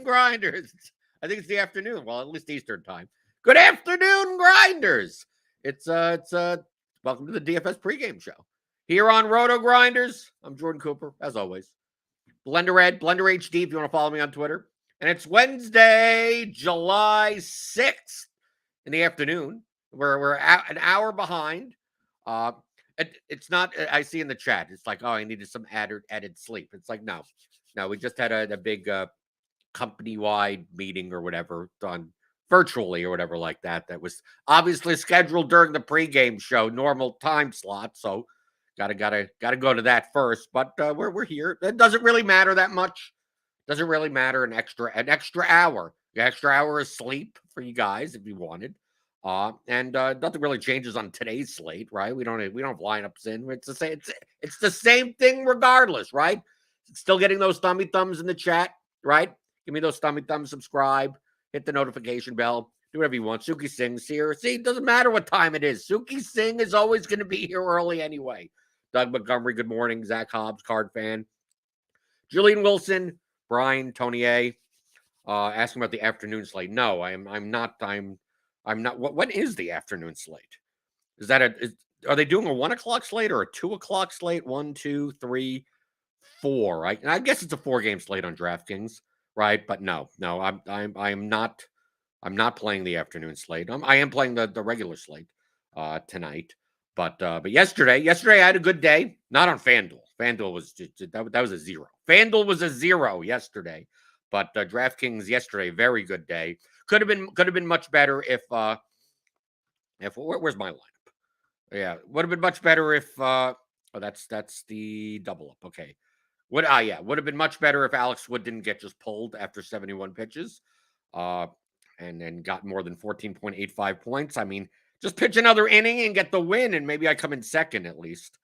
Grinders. I think it's the afternoon. Well, at least Eastern time. Good afternoon, Grinders. It's welcome to the DFS pregame show here on RotoGrinders. I'm Jordan Cooper, as always. Blender Ed, Blender HD, if you want to follow me on Twitter. And it's Wednesday, July 6th in the afternoon. We're an hour behind. It's not. I see in the chat. It's like, oh, I needed some added sleep. It's like, no. We just had a big company-wide meeting or whatever done virtually or whatever like that. That was obviously scheduled during the pregame show, normal time slot. So gotta go to that first. But we're here. It doesn't really matter that much. Doesn't really matter an extra hour. The extra hour of sleep for you guys if you wanted. And nothing really changes on today's slate, right? We don't have lineups in. It's the same thing regardless, right? Still getting those thummy thumbs in the chat, right? Give me those thummy thumbs, subscribe, hit the notification bell, do whatever you want. Suki Singh's here. See, it doesn't matter what time it is. Suki Singh is always going to be here early anyway. Doug Montgomery, good morning. Zach Hobbs, card fan. Julian Wilson, Brian, Tony A. Asking about the afternoon slate. No, I'm not. What is the afternoon slate? Is that are they doing a 1 o'clock slate or a 2 o'clock slate? 1, 2, 3, 4. I guess it's a 4-game slate on DraftKings, right? But no, I'm not. I'm not playing the afternoon slate. I am playing the regular slate tonight. But yesterday I had a good day. Not on FanDuel. FanDuel was that was a 0. FanDuel was a 0 yesterday. But DraftKings yesterday, very good day. Could have been much better if where's my lineup? Yeah, would have been much better if that's the double up. Okay. Would have been much better if Alex Wood didn't get just pulled after 71 pitches. And then got more than 14.85 points. I mean, just pitch another inning and get the win, and maybe I come in second at least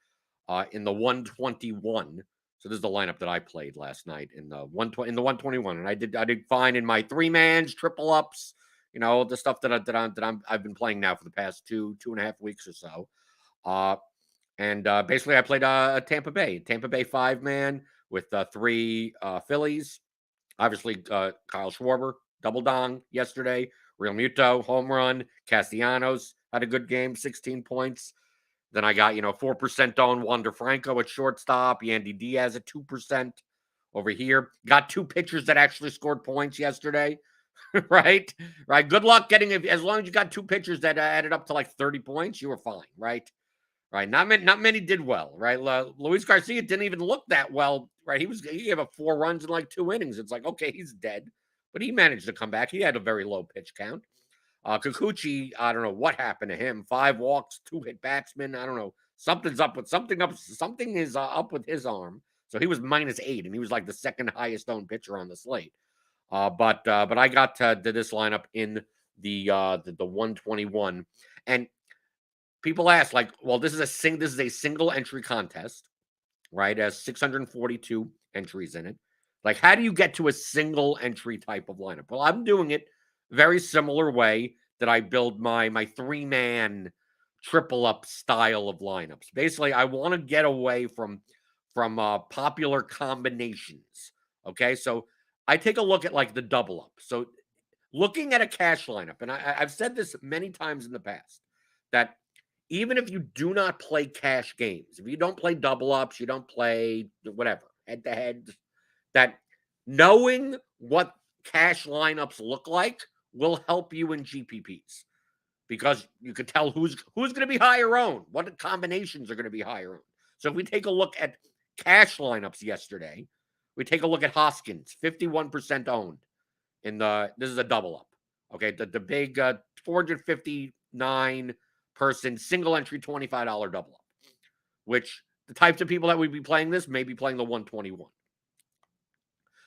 in the 121. So this is the lineup that I played last night in the 121, and I did fine in my 3-mans, triple ups, the stuff that I've been playing now for the past 2.5 weeks or so. And basically I played a Tampa Bay 5-man with 3 Phillies. Obviously Kyle Schwarber double dong yesterday. Real Muto home run. Castellanos had a good game, 16 points. Then I got, 4% on Wander Franco at shortstop. Yandy Diaz at 2% over here. Got 2 pitchers that actually scored points yesterday, right? Right. Good luck getting it. As long as you got 2 pitchers that added up to like 30 points, you were fine, right? Right. Not many did well, right? Luis Garcia didn't even look that well, right? He gave up 4 runs in like 2 innings. It's like, okay, he's dead, but he managed to come back. He had a very low pitch count. Kikuchi, I don't know what happened to him. 5 walks, 2 hit batsmen. I don't know. Something is up with his arm. So he was -8, and he was like the second highest owned pitcher on the slate. But I got to this lineup in the 121, and people ask like, well, this is a single entry contest, right? It has 642 entries in it. Like, how do you get to a single entry type of lineup? Well, I'm doing it very similar way that I build my 3-man triple up style of lineups. Basically, I want to get away from popular combinations. Okay, so I take a look at like the double up. So looking at a cash lineup, and I've said this many times in the past, that even if you do not play cash games, if you don't play double ups, you don't play whatever, head to head, that knowing what cash lineups look like will help you in GPPs, because you could tell who's going to be higher owned, what combinations are going to be higher owned. So if we take a look at cash lineups yesterday, we take a look at Hoskins, 51% owned this is a double up. Okay, the big 459 person single entry $25 double up, which the types of people that would be playing this may be playing the 121.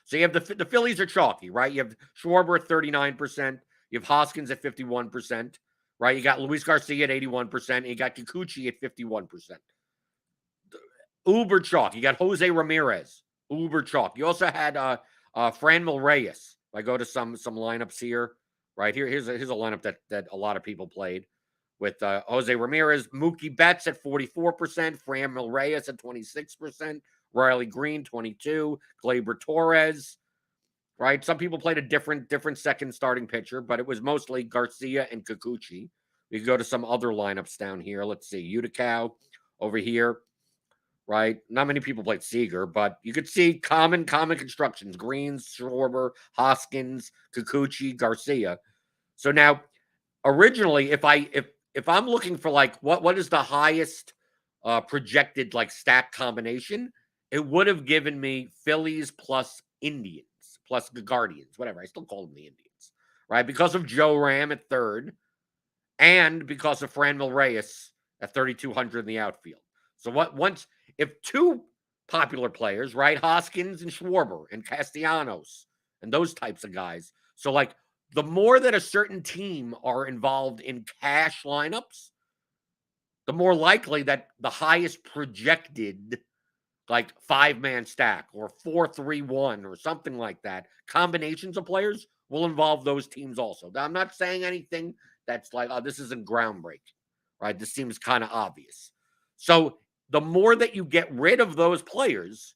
So you have the Phillies are chalky, right? You have Schwarber at 39%. You have Hoskins at 51%, right? You got Luis Garcia at 81%. And you got Kikuchi at 51%. Uber chalk. You got Jose Ramirez, uber chalk. You also had Franmil Reyes. If I go to some lineups here, right here, here's a lineup that a lot of people played with Jose Ramirez, Mookie Betts at 44%, Franmil Reyes at 26%. Riley Green, 22. Gleyber Torres, right? Some people played a different second starting pitcher, but it was mostly Garcia and Kikuchi. We go to some other lineups down here. Let's see, Utica over here, right? Not many people played Seager, but you could see common constructions: Greens, Schwarber, Hoskins, Kikuchi, Garcia. So now, originally, if I'm looking for like what is the highest projected like stack combination, it would have given me Phillies plus Indians plus the Guardians, whatever. I still call them the Indians, right? Because of Joe Ram at third, and because of Franmil Reyes at 3,200 in the outfield. So once if two popular players, right, Hoskins and Schwarber and Castellanos and those types of guys. So like the more that a certain team are involved in cash lineups, the more likely that the highest projected like 5-man stack or 4-3-1 or something like that, combinations of players will involve those teams also. Now, I'm not saying anything that's like, oh, this isn't groundbreaking, right? This seems kind of obvious. So the more that you get rid of those players,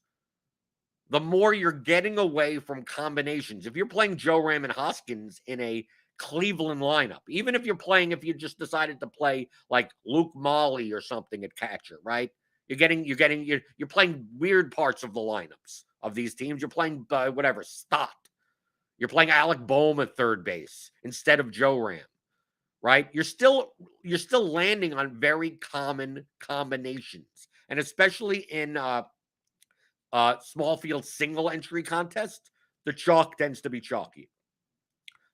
the more you're getting away from combinations. If you're playing Joe Ram and Hoskins in a Cleveland lineup, even if if you just decided to play like Luke Molly or something at catcher, right? You're playing weird parts of the lineups of these teams. You're playing whatever Stott. You're playing Alec Boehm at third base instead of Joe Ram, right? You're still landing on very common combinations, and especially in small field single entry contest, the chalk tends to be chalky.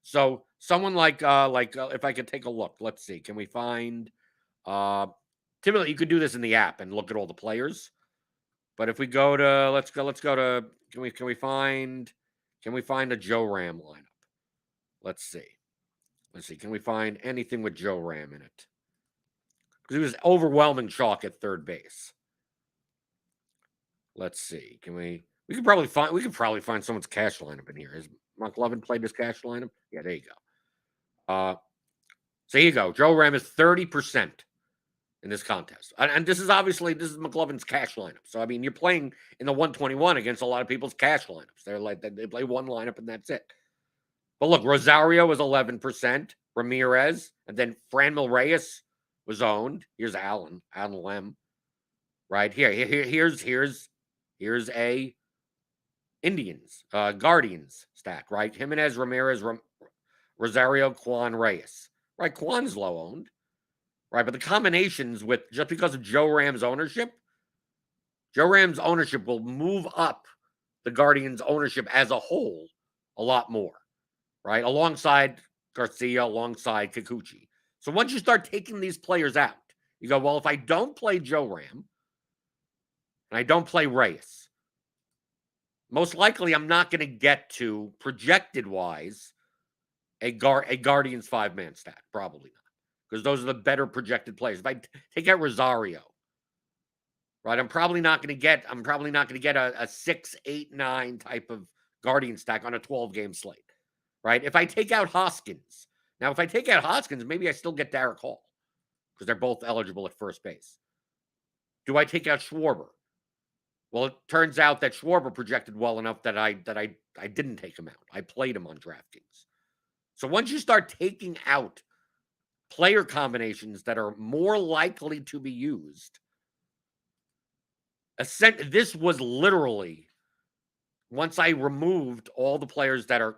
So someone like if I could take a look, let's see, can we find typically you could do this in the app and look at all the players. But if we go to let's go to can we find a Joe Ram lineup? Let's see. Can we find anything with Joe Ram in it? Because he was overwhelming chalk at third base. Let's see. We could probably find someone's cash lineup in here. Has Mark Levin played his cash lineup? Yeah, there you go. So here you go. Joe Ram is 30% in this contest. And this is McLovin's cash lineup. So I mean, you're playing in the 121 against a lot of people's cash lineups. They're like they play one lineup and that's it. But look, Rosario was 11%, Ramirez, and then Franmil Reyes was owned. Here's Alan Lem. Right here. Here's a Indians, Guardians stack, right? Jimenez, Ramirez, Rosario, Kwan, Reyes. Right, Kwan's low owned. Right, but the combinations with just because of Joe Ram's ownership will move up the Guardians' ownership as a whole a lot more. Right, alongside Garcia, alongside Kikuchi. So once you start taking these players out, you go, well, if I don't play Joe Ram, and I don't play Reyes, most likely I'm not going to get to, projected-wise, a Guardians 5-man stack. Probably not. Because those are the better projected players. If I take out Rosario, right, I'm probably not going to get a 6, 8, 9 type of Guardian stack on a 12-game slate. Right? If I take out Hoskins, maybe I still get Derek Hall because they're both eligible at first base. Do I take out Schwarber? Well, it turns out that Schwarber projected well enough that I didn't take him out. I played him on DraftKings. So once you start taking out player combinations that are more likely to be used, this was literally, once I removed all the players that are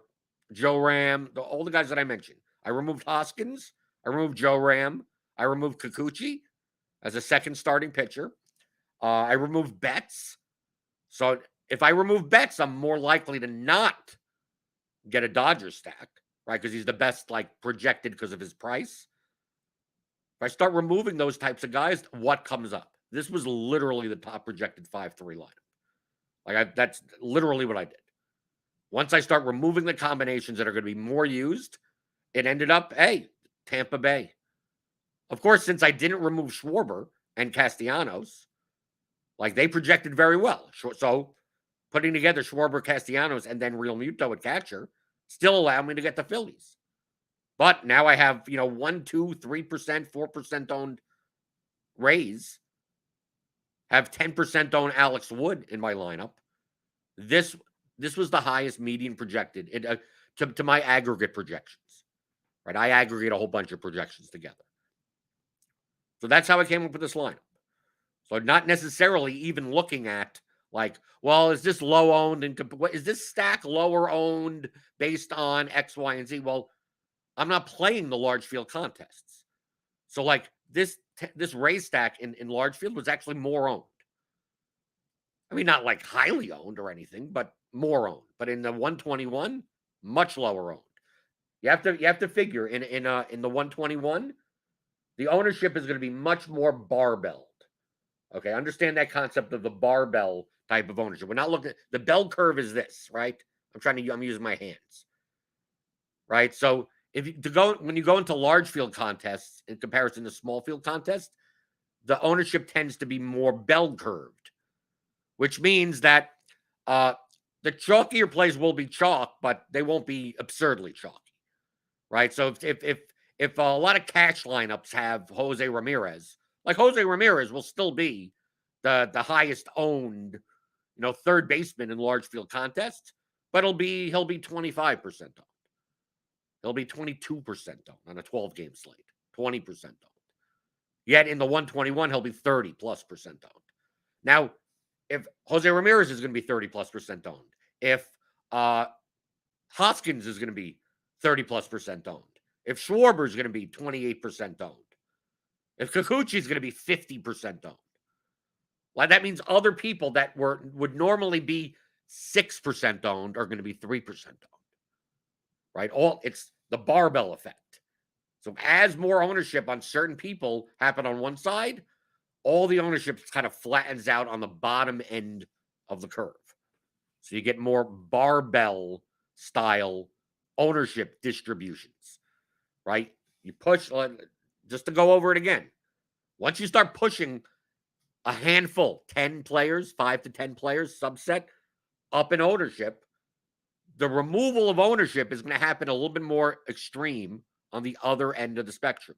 Joe Ram, all the guys that I mentioned. I removed Hoskins. I removed Joe Ram. I removed Kikuchi as a second starting pitcher. I removed Betts. So if I remove Betts, I'm more likely to not get a Dodgers stack, right? Because he's the best, like, projected because of his price. If I start removing those types of guys, what comes up? This was literally the top projected 5-3 lineup. That's literally what I did. Once I start removing the combinations that are going to be more used, it ended up, hey, Tampa Bay. Of course, since I didn't remove Schwarber and Castellanos, like, they projected very well. So putting together Schwarber, Castellanos, and then Real Muto at catcher still allowed me to get the Phillies. But now I have, 1, 2, 3%, 4% owned Rays, have 10% owned Alex Wood in my lineup. This this was the highest median projected to my aggregate projections, right? I aggregate a whole bunch of projections together. So that's how I came up with this lineup. So not necessarily even looking at like, well, is this low owned and is this stack lower owned based on X, Y, and Z? Well, I'm not playing the large field contests. So like this raise stack in large field was actually more owned. I mean, not like highly owned or anything, but more owned. But in the 121, much lower owned. You have to figure in the 121, the ownership is going to be much more barbelled. Okay, understand that concept of the barbell type of ownership. We're not looking at the bell curve is this, right? I'm using my hands. Right? So when you go into large field contests in comparison to small field contests, the ownership tends to be more bell curved, which means that the chalkier plays will be chalk, but they won't be absurdly chalky, right? So if a lot of cash lineups have Jose Ramirez, like Jose Ramirez will still be the highest owned, third baseman in large field contests, but he'll be 25% owned. He'll be 22% owned on a 12-game slate, 20% owned. Yet in the 121, he'll be 30+% owned. Now, if Jose Ramirez is going to be 30+% owned, if Hoskins is going to be 30+% owned, if Schwarber is going to be 28% owned, if Kikuchi is going to be 50% owned, well, that means other people that would normally be 6% owned are going to be 3% owned. Right? It's the barbell effect. So as more ownership on certain people happen on one side, all the ownership kind of flattens out on the bottom end of the curve. So you get more barbell style ownership distributions, right? You push, just to go over it again. Once you start pushing a handful, 10 players, 5 to 10 players, subset up in ownership, the removal of ownership is going to happen a little bit more extreme on the other end of the spectrum.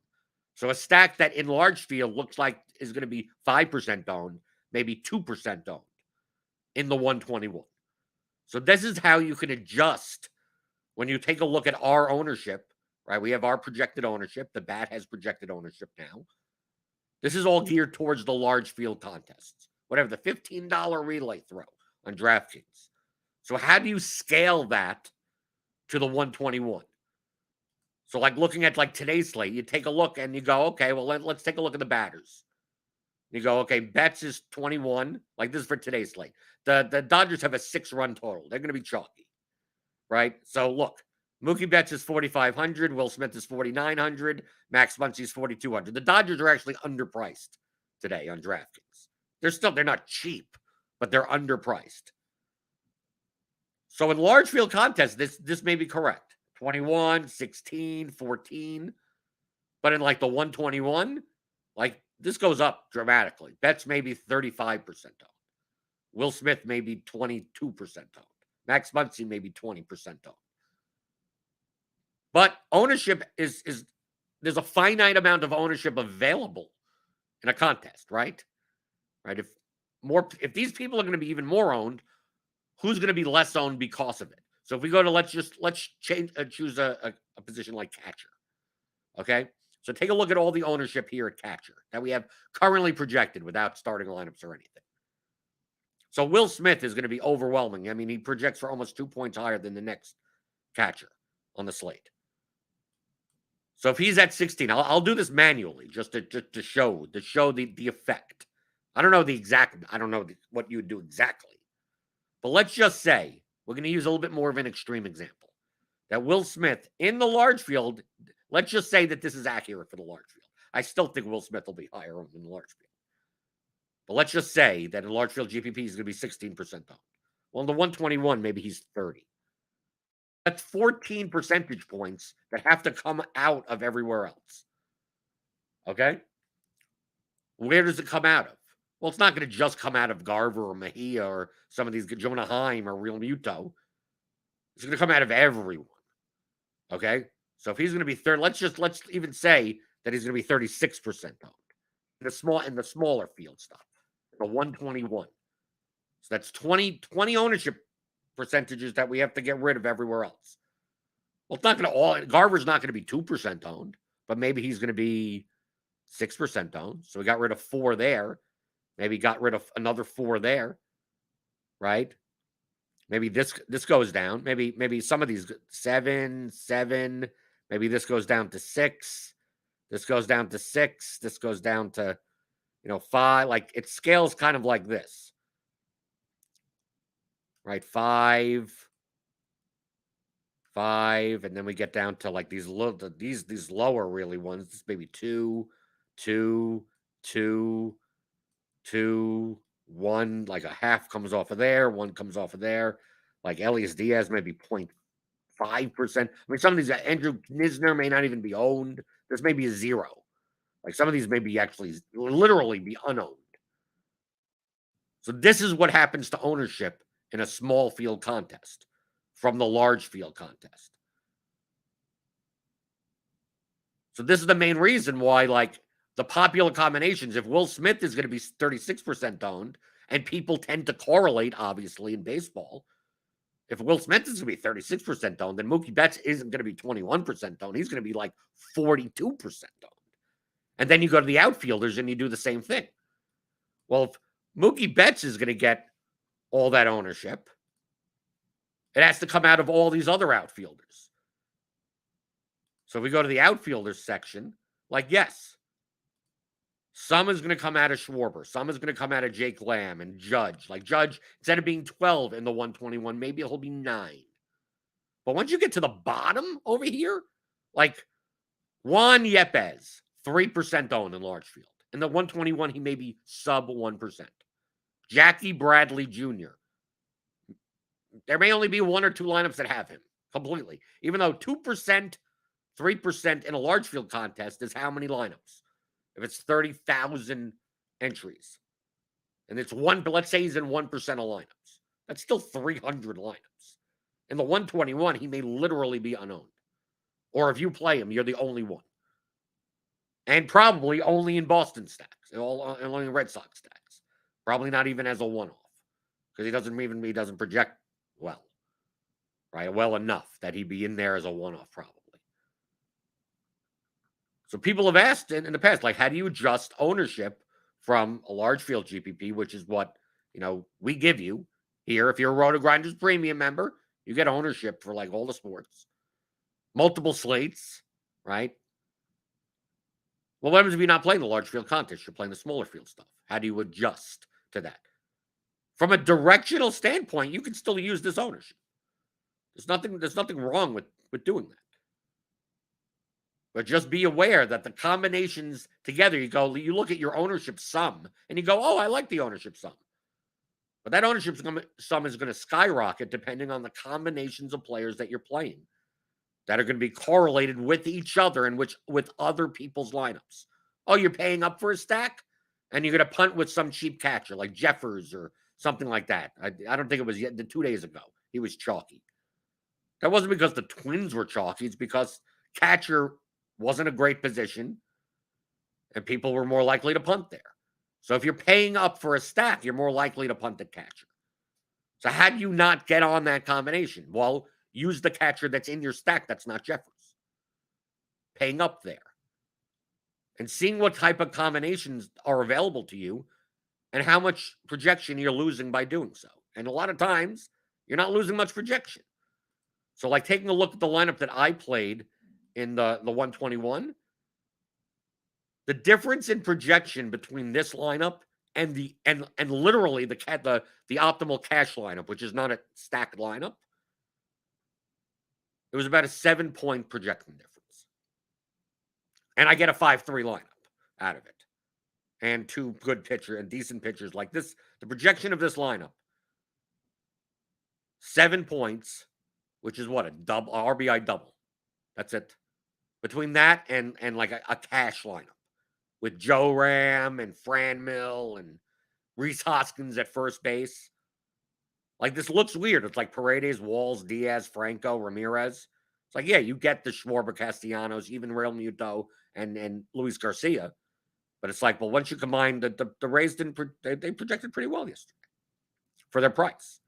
So a stack that in large field looks like is going to be 5% owned, maybe 2% owned in the 121. So this is how you can adjust when you take a look at our ownership, right? We have our projected ownership. The bat has projected ownership now. This is all geared towards the large field contests, whatever, the $15 relay throw on DraftKings. So how do you scale that to the 121? So like looking at like today's slate, you take a look and you go, okay, well, let's take a look at the batters. You go, okay, Betts is 21. Like this is for today's slate. The Dodgers have a 6-run total. They're going to be chalky, right? So look, Mookie Betts is 4,500. Will Smith is 4,900. Max Muncy is 4,200. The Dodgers are actually underpriced today on DraftKings. They're not cheap, but they're underpriced. So in large field contests, this may be correct. 21, 16, 14. But in like the 121, like this goes up dramatically. Betts may be 35% owned. Will Smith may be 22% owned. Max Muncy may be 20% owned. But ownership is there's a finite amount of ownership available in a contest, right? Right? If these people are going to be even more owned, who's going to be less owned because of it? So if we go to let's choose a position like catcher. Okay? So take a look at all the ownership here at catcher that we have currently projected without starting lineups or anything. So Will Smith is going to be overwhelming. I mean, he projects for almost 2 points higher than the next catcher on the slate. So if he's at 16, I'll do this manually just to show the effect. I don't know what you would do exactly. But let's just say we're going to use a little bit more of an extreme example. That Will Smith in the large field, let's just say that this is accurate for the large field. I still think Will Smith will be higher in the large field. But let's just say that in large field GPP is going to be 16% owned. Well, in the 121, maybe he's 30. That's 14 percentage points that have to come out of everywhere else. Okay? Where does it come out of? Well, it's not going to just come out of Garver or Mejia or some of these Jonah Heim or Real Muto. It's going to come out of everyone. Okay? So if he's going to be let's even say that he's going to be 36% owned. In the smaller field stuff. The 121. So that's 20 ownership percentages that we have to get rid of everywhere else. Well, it's not going to all. Garver's not going to be 2% owned, but maybe he's going to be 6% owned. So we got rid of 4 there. Maybe got rid of another 4 there, right? Maybe this goes down. Maybe some of these 7. Maybe this goes down to 6. This goes down to 6. This goes down to 5. Like it scales kind of like this, right? 5, and then we get down to like these lower really ones. This maybe 2, 2, 2, 2, 1. Like a half comes off of there, 1 comes off of there. Like Elias Diaz maybe 0.5%. I mean, some of these Andrew Knizner may not even be owned. This may be a 0. Like some of these may be actually literally be unowned. So this is what happens to ownership in a small field contest from the large field contest. So this is the main reason why, like, the popular combinations, if Will Smith is going to be 36% owned, and people tend to correlate, obviously, in baseball. If Will Smith is going to be 36% owned, then Mookie Betts isn't going to be 21% owned. He's going to be like 42% owned. And then you go to the outfielders and you do the same thing. Well, if Mookie Betts is going to get all that ownership, it has to come out of all these other outfielders. So if we go to the outfielders section, like, yes, some is going to come out of Schwarber. Some is going to come out of Jake Lamb and Judge. Like Judge, instead of being 12 in the 121, maybe he'll be 9. But once you get to the bottom over here, like Juan Yepes, 3% owned in large field. In the 121, he may be sub 1%. Jackie Bradley Jr. There may only be 1 or 2 lineups that have him completely. Even though 2%, 3% in a large field contest is how many lineups? If it's 30,000 entries, and it's one, but let's say he's in 1% of lineups, that's still 300 lineups. In the 121, he may literally be unowned. Or if you play him, you're the only one. And probably only in Boston stacks, only in Red Sox stacks. Probably not even as a one-off, because he doesn't project well, right? Well enough that he'd be in there as a one-off, probably. So people have asked in the past, like, how do you adjust ownership from a large field GPP, which is what, we give you here. If you're a RotoGrinders premium member, you get ownership for like all the sports, multiple slates, right? Well, what happens if you're not playing the large field contest? You're playing the smaller field stuff. How do you adjust to that? From a directional standpoint, you can still use this ownership. There's nothing wrong with doing that. But just be aware that the combinations together, you look at your ownership sum and you go, oh, I like the ownership sum. But that ownership sum is going to skyrocket depending on the combinations of players that you're playing that are going to be correlated with each other and with other people's lineups. Oh, you're paying up for a stack and you're going to punt with some cheap catcher like Jeffers or something like that. I don't think it was yet 2 days ago. He was chalky. That wasn't because the Twins were chalky. It's because catcher wasn't a great position, and people were more likely to punt there. So if you're paying up for a stack, you're more likely to punt the catcher. So how do you not get on that combination? Well, use the catcher that's in your stack that's not Jeffers. Paying up there. And seeing what type of combinations are available to you and how much projection you're losing by doing so. And a lot of times, you're not losing much projection. So like taking a look at the lineup that I played in the 121, the difference in projection between this lineup and literally the optimal cash lineup, which is not a stacked lineup, it was about a 7-point projection difference. And I get a 5-3 lineup out of it. And 2 good pitchers and decent pitchers like this. The projection of this lineup, 7 points, which is what, a RBI double. That's it. Between that and like a cash lineup with Joe Ram and Franmil and Rhys Hoskins at first base. Like, this looks weird. It's like Paredes, Walls, Diaz, Franco, Ramirez. It's like, yeah, you get the Schwarber, Castellanos, even Real Muto and Luis Garcia. But it's like, well, once you combine the Rays they projected pretty well yesterday for their price.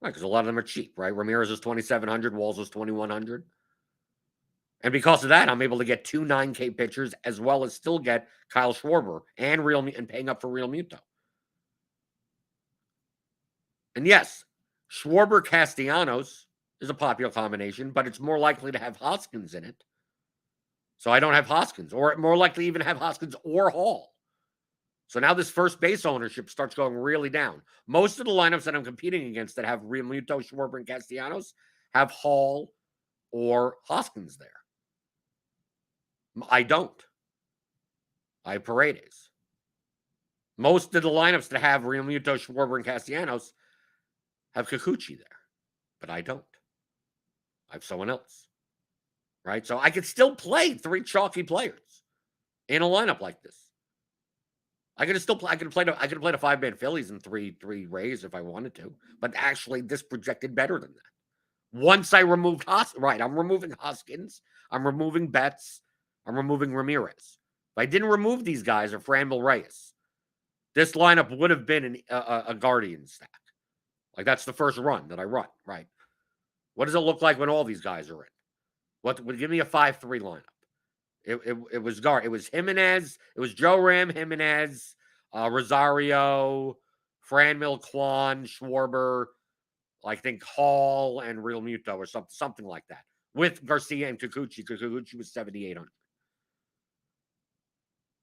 Because a lot of them are cheap, right? Ramirez is 2,700, Walls is 2,100. And because of that, I'm able to get two 9K pitchers as well as still get Kyle Schwarber and paying up for Real Muto. And yes, Schwarber Castellanos is a popular combination, but it's more likely to have Hoskins in it. So I don't have Hoskins, or more likely even have Hoskins or Hall. So now this first base ownership starts going really down. Most of the lineups that I'm competing against that have Real Muto, Schwarber, and Castellanos have Hall or Hoskins there. I don't. I have Paredes. Most of the lineups that have Real Muto, Schwarber, and Castellanos have Kikuchi there, but I don't. I have someone else, right? So I could still play three chalky players in a lineup like this. I could still play. I could have played a 5-man Phillies and three Rays if I wanted to, but actually this projected better than that. Once I removed Hoskins, I'm removing Hoskins. I'm removing Betts. I'm removing Ramirez. If I didn't remove these guys or Franmil Reyes, this lineup would have been a Guardian stack. Like that's the first run that I run, right? What does it look like when all these guys are in? What would give me a 5-3 lineup? It was Jimenez. It was Joe Ram, Jimenez, Rosario, Franmil, Kwan, Schwarber, I think Hall and Real Muto or something like that. With Garcia and Kikuchi, because Kikuchi was 7,800.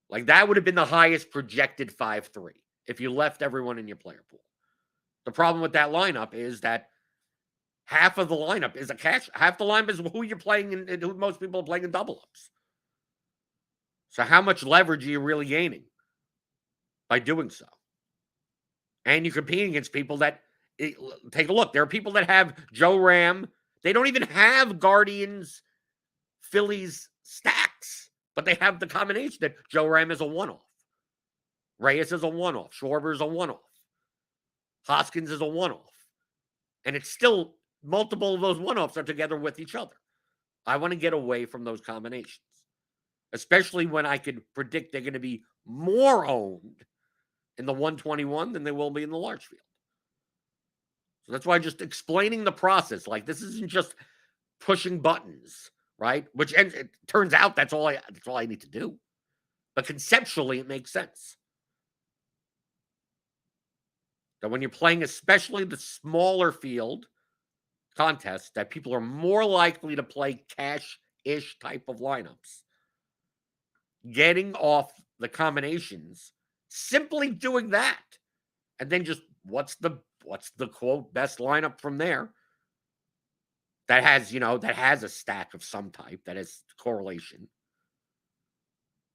Like that would have been the highest projected 5-3 if you left everyone in your player pool. The problem with that lineup is that half of the lineup is a cash. Half the lineup is who you're playing and who most people are playing in double ups. So how much leverage are you really gaining by doing so? And you're competing against people that take a look. There are people that have Joe Ram. They don't even have Guardians, Phillies stacks, but they have the combination that Joe Ram is a one-off. Reyes is a one-off. Schwarber is a one-off. Hoskins is a one-off. And it's still multiple of those one-offs are together with each other. I want to get away from those combinations, especially when I could predict they're going to be more owned in the 121 than they will be in the large field. So that's why just explaining the process, like this isn't just pushing buttons, right? Which it turns out that's all I need to do. But conceptually, it makes sense. That when you're playing, especially the smaller field contests, that people are more likely to play cash-ish type of lineups. Getting off the combinations, simply doing that, and then just what's the quote best lineup from there that has a stack of some type that has correlation,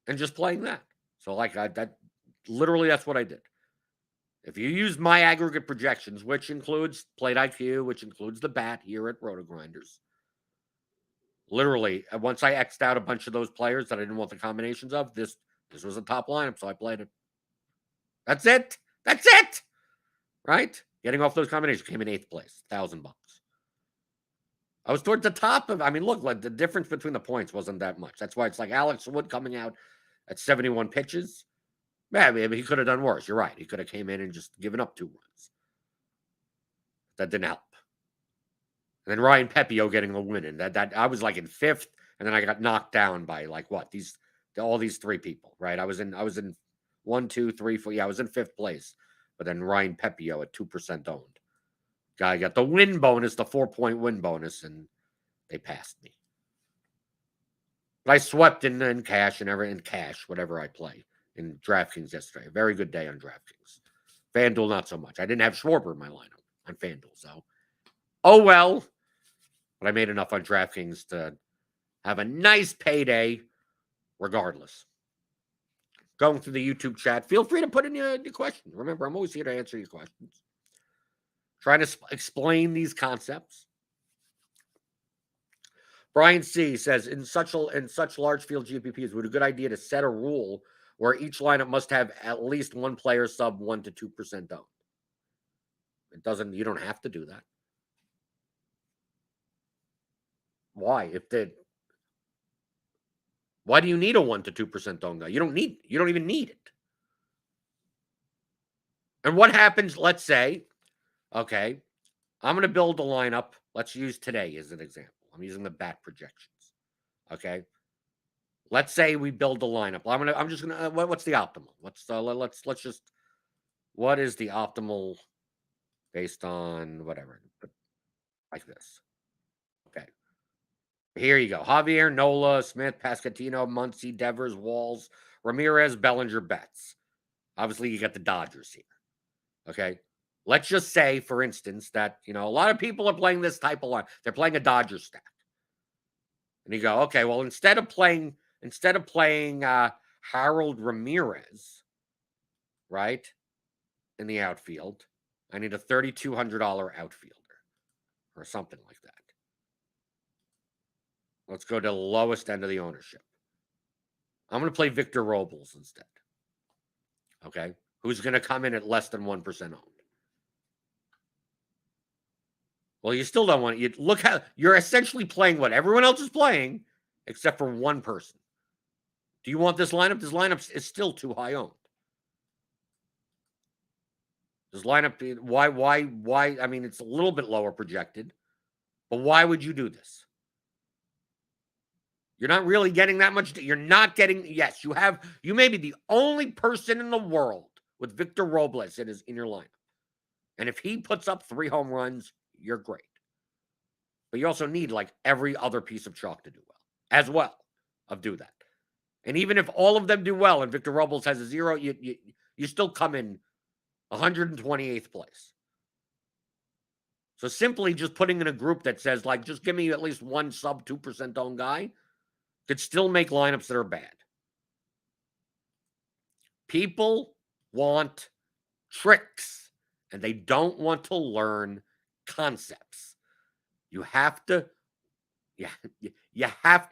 and just playing that. So literally that's what I did. If you use my aggregate projections, which includes Plate IQ, which includes the bat here at RotoGrinders, literally, once I X'd out a bunch of those players that I didn't want the combinations of, this was a top lineup, so I played it. That's it. That's it. Right? Getting off those combinations came in 8th place, $1,000. I was towards the top of. I mean, look, like the difference between the points wasn't that much. That's why it's like Alex Wood coming out at 71 pitches. Yeah, I mean, he could have done worse. You're right. He could have came in and just given up 2 runs. That didn't help. And then Ryan Pepio getting a win, and that I was like in 5th, and then I got knocked down by like what all these 3 people, right? I was in 1, 2, 3, 4. Yeah, I was in 5th place, but then Ryan Pepio at 2% owned. Guy got the win bonus, the 4-point win bonus, and they passed me. But I swept in cash and whatever I play in DraftKings yesterday. A very good day on DraftKings. FanDuel, not so much. I didn't have Schwarber in my lineup on FanDuel, so oh well. But I made enough on DraftKings to have a nice payday regardless. Going through the YouTube chat, feel free to put in your questions. Remember, I'm always here to answer your questions. Trying to explain these concepts. Brian C. says, in such large field GPPs, would a good idea to set a rule where each lineup must have at least one player sub 1 to 2% owned? You don't have to do that. Why? Why do you need a 1 to 2% owned guy? You don't even need it. And what happens, let's say, okay, I'm going to build a lineup. Let's use today as an example. I'm using the bat projections. Okay. Let's say we build a lineup. I'm just gonna. What's the optimal? Let's just. What is the optimal based on whatever? Like this. Okay. Here you go. Javier, Nola, Smith, Pascatino, Muncy, Devers, Walls, Ramirez, Bellinger, Betts. Obviously, you got the Dodgers here. Okay. Let's just say, for instance, that a lot of people are playing this type of line. They're playing a Dodger stack. And you go, okay, well, instead of playing Harold Ramirez, right, in the outfield, I need a $3,200 outfielder or something like that. Let's go to the lowest end of the ownership. I'm going to play Victor Robles instead. Okay. Who's going to come in at less than 1% owned. Well, you still don't want you look how you're essentially playing what everyone else is playing, except for one person. Do you want this lineup? This lineup is still too high owned. This lineup, why? I mean, it's a little bit lower projected, but why would you do this? You're not really getting that much. You're not getting. Yes, you may be the only person in the world with Victor Robles in your lineup, and if he puts up 3 home runs, you're great. But you also need like every other piece of chalk to do well, as well, do that. And even if all of them do well, and Victor Robles has a 0, you still come in 128th place. So simply just putting in a group that says like, just give me at least one sub 2% owned guy, could still make lineups that are bad. People want tricks and they don't want to learn concepts. You have to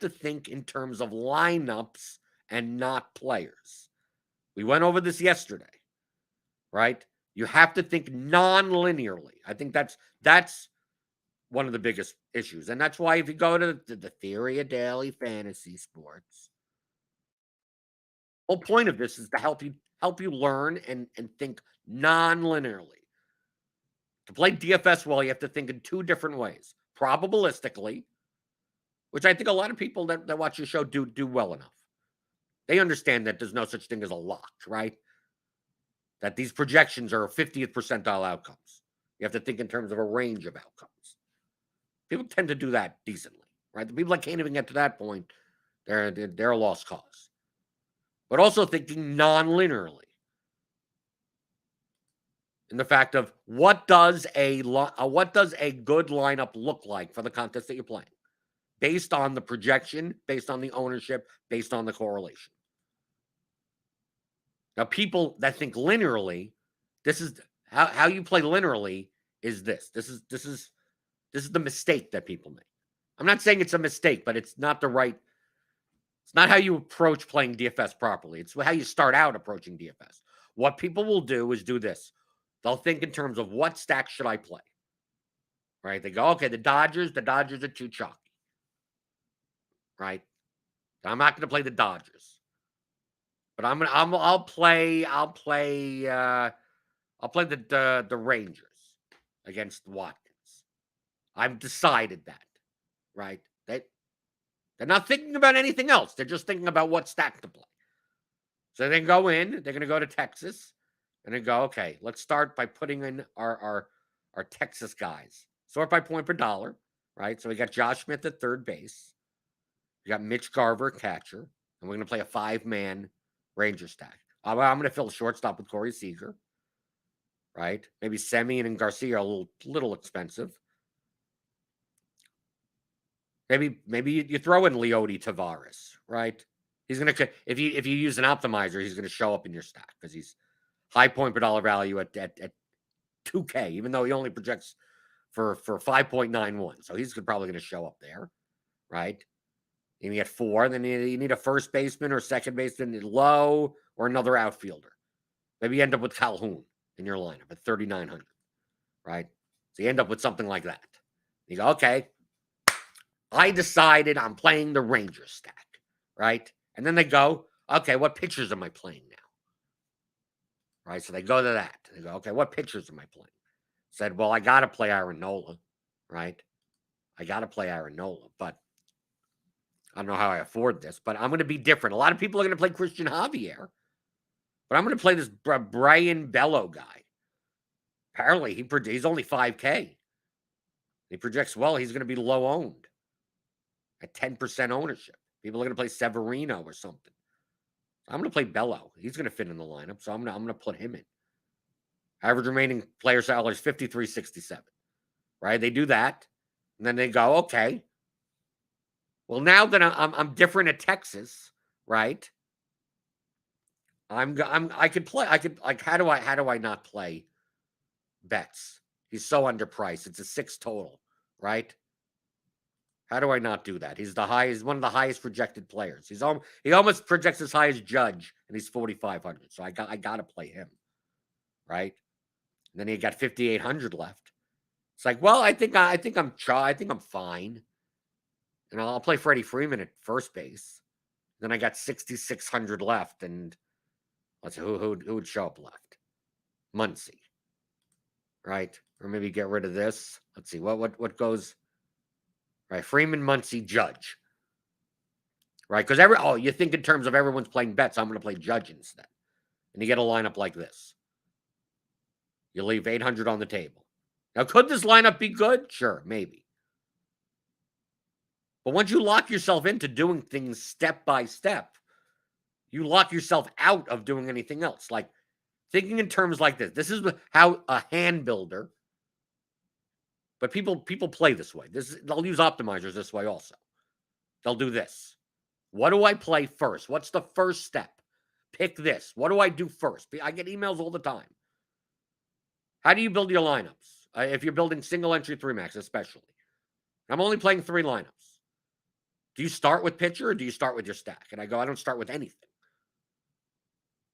think in terms of lineups and not players. We went over this yesterday, right? You have to think non-linearly. I think that's one of the biggest issues. And that's why if you go to the theory of daily fantasy sports, the whole point of this is to help you learn and think non-linearly. To play DFS well, you have to think in 2 different ways. Probabilistically, which I think a lot of people that watch your show do well enough. They understand that there's no such thing as a lock, right? That these projections are 50th percentile outcomes. You have to think in terms of a range of outcomes. People tend to do that decently, right? The people that can't even get to that point, they're a lost cause. But also thinking non-linearly. In the fact of what does a good lineup look like for the contest that you're playing? Based on the projection, based on the ownership, based on the correlation. Now, people that think linearly, this is how you play linearly is this. This is the mistake that people make. I'm not saying it's a mistake, but it's not it's not how you approach playing DFS properly. It's how you start out approaching DFS. What people will do is do this. They'll think in terms of what stack should I play? Right? They go, okay, the Dodgers are too chalky. Right? I'm not going to play the Dodgers. But I'll play the Rangers against Watkins. I've decided that, right? They're not thinking about anything else. They're just thinking about what stack to play. So they go in. They're going to go to Texas, and they go, okay, let's start by putting in our Texas guys. Sort by point per dollar, right? So we got Josh Smith at third base. We got Mitch Garver, catcher, and we're going to play a 5-man Ranger stack. I'm going to fill shortstop with Corey Seager, right? Maybe Semien and Garcia are a little expensive. Maybe you throw in Leody Tavares, right? He's going to if you use an optimizer, he's going to show up in your stack because he's high point per dollar value at 2K, even though he only projects for 5.91. So he's probably going to show up there, right? And you get 4, then you need a first baseman or second baseman low or another outfielder. Maybe you end up with Calhoun in your lineup at 3,900, right? So you end up with something like that. You go, okay, I decided I'm playing the Rangers stack, right? And then they go, okay, what pitchers am I playing now? Right? So they go to that. They go, okay, what pitchers am I playing? said, well, I got to play Aaron Nola, right? I got to play Aaron Nola, but I don't know how I afford this, but I'm going to be different. A lot of people are going to play Christian Javier, but I'm going to play this Brian Bello guy. Apparently, he's only 5K. He projects well. He's going to be low owned at 10% ownership. People are going to play Severino or something. I'm going to play Bello. He's going to fit in the lineup, so I'm going to put him in. Average remaining player salary is 53.67. Right? They do that, and then they go, okay. Well, now that I'm different at Texas, right? I could play. I could like. How do I not play Betts? He's so underpriced. It's a 6 total, right? How do I not do that? He's one of the highest projected players. He almost projects as high as Judge, and he's 4,500. So I got to play him, right? And then he got 5,800 left. It's like, well, I think I'm fine, and I'll play Freddie Freeman at first base. Then I got 6,600 left, and let's see who would show up left. Muncy, right? Or maybe get rid of this. Let's see what goes. Right, Freeman, Muncy, Judge. Right, because you think in terms of everyone's playing Betts. I'm going to play Judge instead, and you get a lineup like this. You leave 800 on the table. Now, could this lineup be good? Sure, maybe. But once you lock yourself into doing things step by step, you lock yourself out of doing anything else. Like thinking in terms like this. This is how a hand builder. But people play this way. They'll use optimizers this way also. They'll do this. What do I play first? What's the first step? Pick this. What do I do first? I get emails all the time. How do you build your lineups? If you're building single entry 3-max, especially. I'm only playing 3 lineups. Do you start with pitcher or do you start with your stack? And I go, I don't start with anything.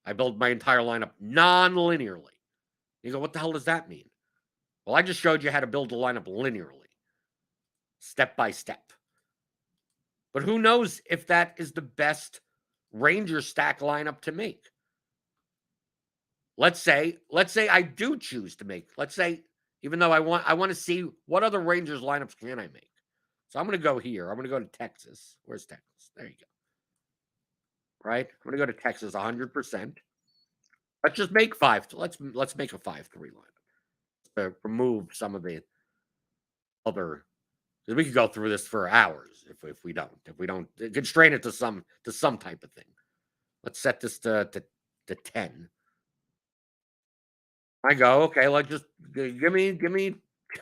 I build my entire lineup non-linearly. You go, what the hell does that mean? Well, I just showed you how to build a lineup linearly, step by step. But who knows if that is the best Ranger stack lineup to make? Let's say I do choose to make. Let's say, even though I want to see what other Rangers lineups can I make. So I'm going to go here. I'm going to go to Texas. Where's Texas? There you go. Right? I'm going to go to Texas 100%. Let's just make 5. Let's make a 5-3 lineup. To remove some of the other, because we could go through this for hours if we don't constrain it to some type of thing. Let's set this to 10. I go, okay, let's just give me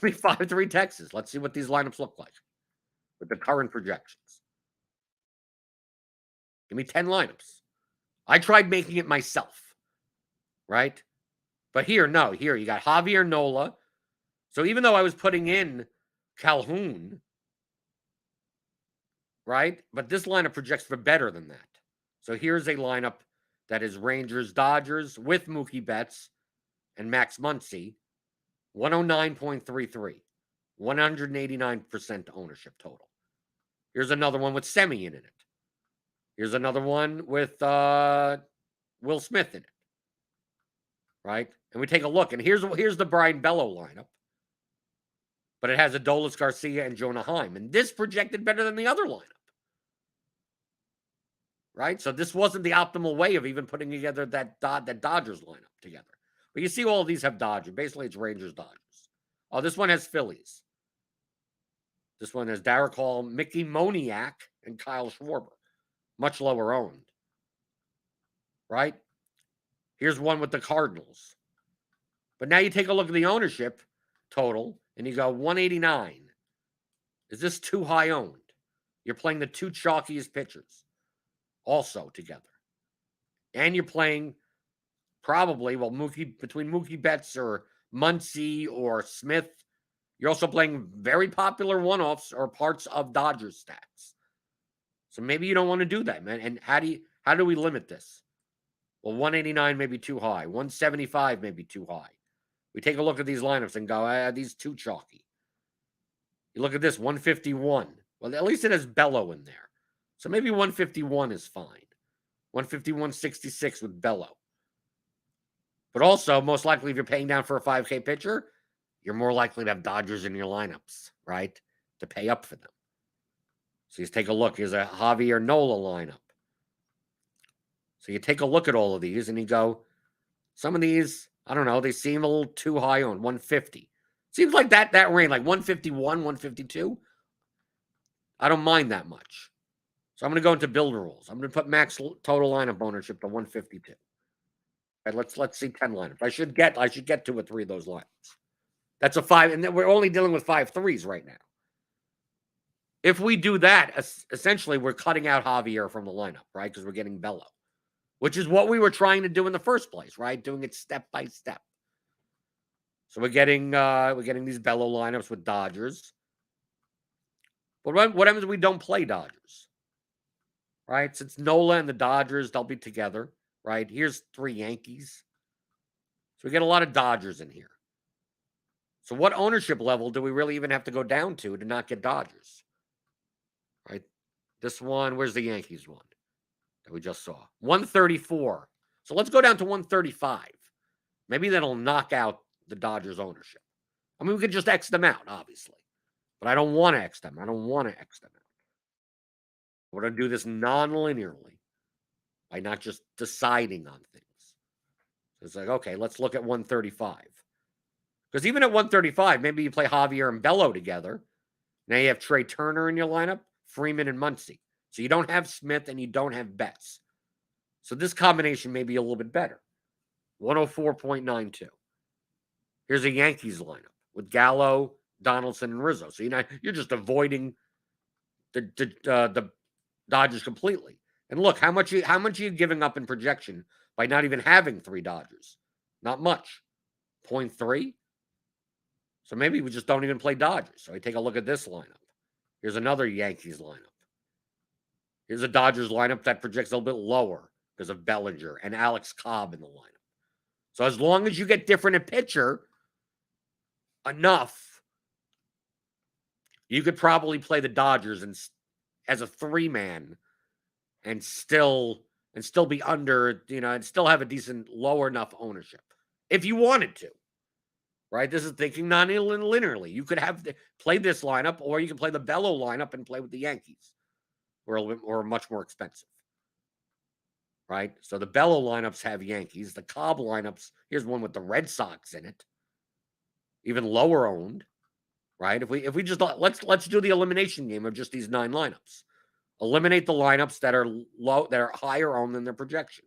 5-3 Texas. Let's see what these lineups look like with the current projections. Give me 10 lineups. I tried making it myself, right? But here you got Javier Nola. So even though I was putting in Calhoun, right? But this lineup projects for better than that. So here's a lineup that is Rangers, Dodgers with Mookie Betts and Max Muncy, 109.33, 189% ownership total. Here's another one with Semien in it. Here's another one with Will Smith in it. Right? And we take a look, and here's the Brian Bello lineup. But it has Adolis Garcia and Jonah Heim. And this projected better than the other lineup. Right? So this wasn't the optimal way of even putting together that Dodgers lineup together. But you see all of these have Dodgers. Basically, it's Rangers, Dodgers. Oh, this one has Phillies. This one has Derek Hall, Mickey Moniak, and Kyle Schwarber. Much lower owned. Right? Here's one with the Cardinals. But now you take a look at the ownership total, and you go 189. Is this too high owned? You're playing the 2 chalkiest pitchers also together. And you're playing probably, between Mookie Betts or Muncy or Smith, you're also playing very popular one-offs or parts of Dodgers stacks. So maybe you don't want to do that, man. And how do we limit this? Well, 189 may be too high. 175 may be too high. We take a look at these lineups and go, these too chalky. You look at this, 151. Well, at least it has Bello in there. So maybe 151 is fine. 151.66 with Bello. But also, most likely, if you're paying down for a 5K pitcher, you're more likely to have Dodgers in your lineups, right? To pay up for them. So you take a look. Here's a Javier Nola lineup. So you take a look at all of these and you go, some of these, I don't know, they seem a little too high on 150. Seems like that range, like 151, 152. I don't mind that much. So I'm going to go into builder rules. I'm going to put max total lineup ownership to 152. Right, let's see 10 lineups. I should get 2 or 3 of those lineups. That's a 5, and we're only dealing with 5 threes right now. If we do that, essentially we're cutting out Javier from the lineup, right? Because we're getting Bello, which is what we were trying to do in the first place, right? Doing it step by step. So we're getting these Bello lineups with Dodgers. But what happens if we don't play Dodgers? Right? Since Nola and the Dodgers, they'll be together, right? Here's 3 Yankees. So we get a lot of Dodgers in here. So what ownership level do we really even have to go down to not get Dodgers? Right? This one, where's the Yankees one that we just saw? 134. So let's go down to 135. Maybe that'll knock out the Dodgers ownership. I mean, we could just X them out, obviously. But I don't want to X them. I don't want to X them out. We're going to do this non-linearly by not just deciding on things. So it's like, okay, let's look at 135. Because even at 135, maybe you play Javier and Bello together. Now you have Trey Turner in your lineup, Freeman and Muncy. So you don't have Smith and you don't have Betts. So this combination may be a little bit better. 104.92. Here's a Yankees lineup with Gallo, Donaldson, and Rizzo. So you're just avoiding the Dodgers completely. And look, how much are you giving up in projection by not even having 3 Dodgers? Not much. 0.3. So maybe we just don't even play Dodgers. So I take a look at this lineup. Here's another Yankees lineup. Here's a Dodgers lineup that projects a little bit lower because of Bellinger and Alex Cobb in the lineup. So as long as you get different in pitcher enough, you could probably play the Dodgers as a 3-man and still be under, and still have a decent lower enough ownership if you wanted to. Right? This is thinking non-linearly. You could play this lineup, or you can play the Bello lineup and play with the Yankees, or much more expensive. Right? So the Bello lineups have Yankees. The Cobb lineups, here's one with the Red Sox in it, even lower owned. Right? If we just let's do the elimination game of just these 9 lineups. Eliminate the lineups that are higher owned than their projection.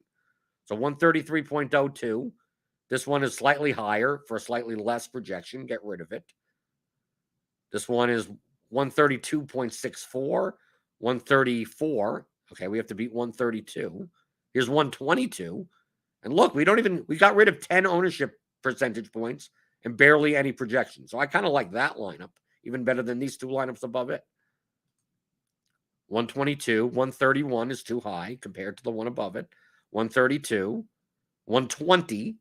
So 133.02. This one is slightly higher for a slightly less projection. Get rid of it. This one is 132.64, 134. Okay, we have to beat 132. Here's 122. And look, we got rid of 10 ownership percentage points and barely any projection. So I kind of like that lineup even better than these 2 lineups above it. 122, 131 is too high compared to the one above it. 132, 120.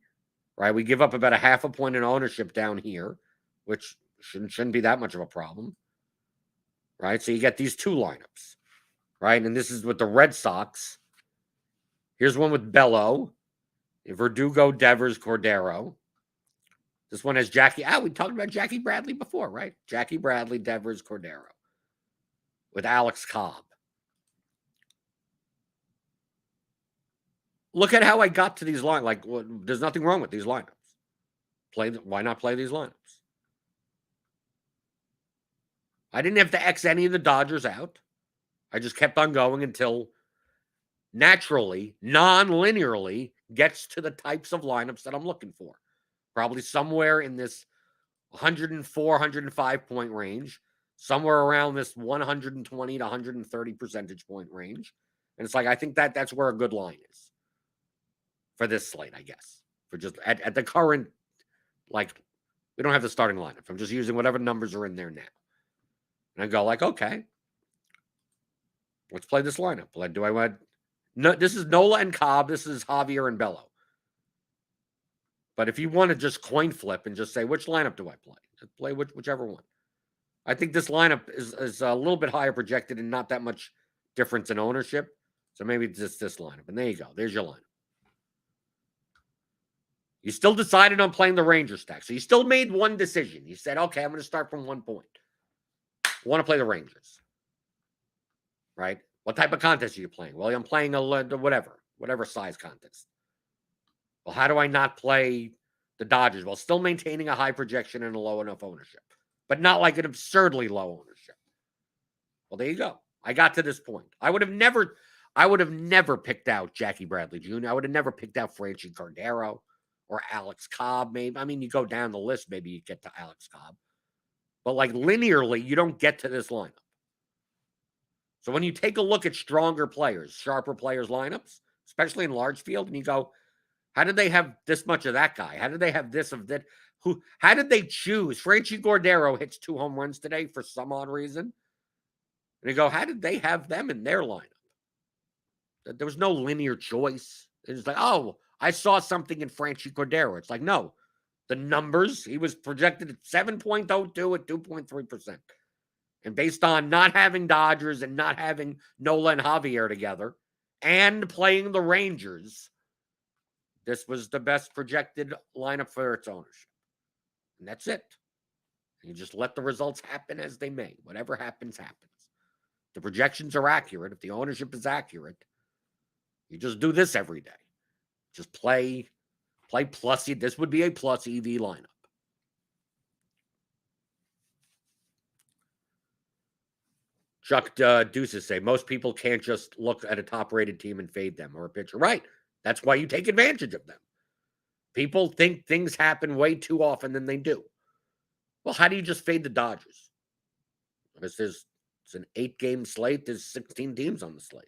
Right, we give up about a half a point in ownership down here, which shouldn't be that much of a problem. Right, so you get these 2 lineups. Right, and this is with the Red Sox. Here's one with Bello, Verdugo, Devers, Cordero. This one has Jackie. We talked about Jackie Bradley before, right? Jackie Bradley, Devers, Cordero. With Alex Cobb. Look at how I got to these lines. Like, there's nothing wrong with these lineups. Why not play these lineups? I didn't have to X any of the Dodgers out. I just kept on going until naturally, non-linearly, gets to the types of lineups that I'm looking for. Probably somewhere in this 104, 105 point range, somewhere around this 120 to 130 percentage point range. And it's like, I think that's where a good line is for this slate, I guess. For just at the current, like, we don't have the starting lineup. I'm just using whatever numbers are in there now. And I go like, okay, let's play this lineup. Like, do I want... No, this is Nola and Cobb. This is Javier and Bello. But if you want to just coin flip and just say, which lineup do I play? Just play whichever one. I think this lineup is a little bit higher projected and not that much difference in ownership. So maybe it's just this lineup. And there you go. There's your lineup. You still decided on playing the Ranger stack. So you still made one decision. You said, okay, I'm going to start from 1 point. I want to play the Rangers. Right? What type of contest are you playing? Well, I'm playing a whatever size contest. Well, how do I not play the Dodgers while still maintaining a high projection and a low enough ownership, but not like an absurdly low ownership? Well, there you go. I got to this point. I would have never picked out Jackie Bradley Jr. I would have never picked out Franchi Cordero or Alex Cobb. Maybe, I mean, you go down the list, maybe you get to Alex Cobb, but like linearly, you don't get to this lineup. So when you take a look at stronger players, sharper players lineups, especially in large field, and you go, how did they have this much of that guy? How did they have this of that? How did they choose? Franchi Cordero hits 2 home runs today for some odd reason. And you go, how did they have them in their lineup? There was no linear choice. It's like, oh, I saw something in Franchi Cordero. It's like, no, the numbers, he was projected at 7.02 at 2.3%. And based on not having Dodgers and not having Nola and Javier together and playing the Rangers, this was the best projected lineup for its ownership. And that's it. You just let the results happen as they may. Whatever happens, happens. The projections are accurate. If the ownership is accurate, you just do this every day. Just play plus. This would be a plus EV lineup. Chuck Deuces say, most people can't just look at a top-rated team and fade them or a pitcher. Right. That's why you take advantage of them. People think things happen way too often than they do. Well, how do you just fade the Dodgers? Because it's an 8-game slate. There's 16 teams on the slate.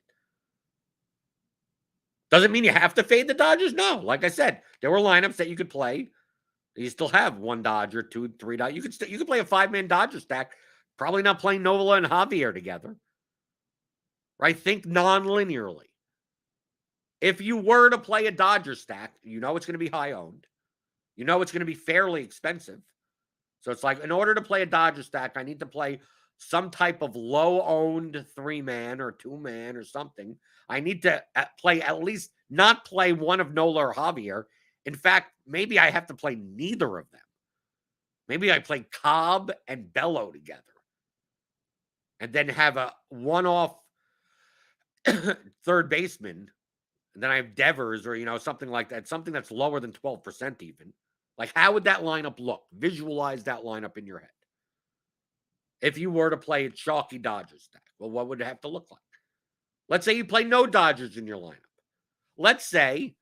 Doesn't mean you have to fade the Dodgers. No. Like I said, there were lineups that you could play. You still have 1 Dodger, 2, 3 Dodger. You could play a 5-man Dodger stack. Probably not playing Nola and Javier together. Right? Think non-linearly. If you were to play a Dodger stack, you know it's going to be high owned. You know it's going to be fairly expensive. So it's like, in order to play a Dodger stack, I need to play some type of low-owned 3-man or 2-man or something. I need to not play one of Nola or Javier. In fact, maybe I have to play neither of them. Maybe I play Cobb and Bello together. And then have a one-off third baseman. And then I have Devers or, something like that. Something that's lower than 12% even. Like, how would that lineup look? Visualize that lineup in your head. If you were to play a chalky Dodgers stack, well, what would it have to look like? Let's say you play no Dodgers in your lineup. Let's say,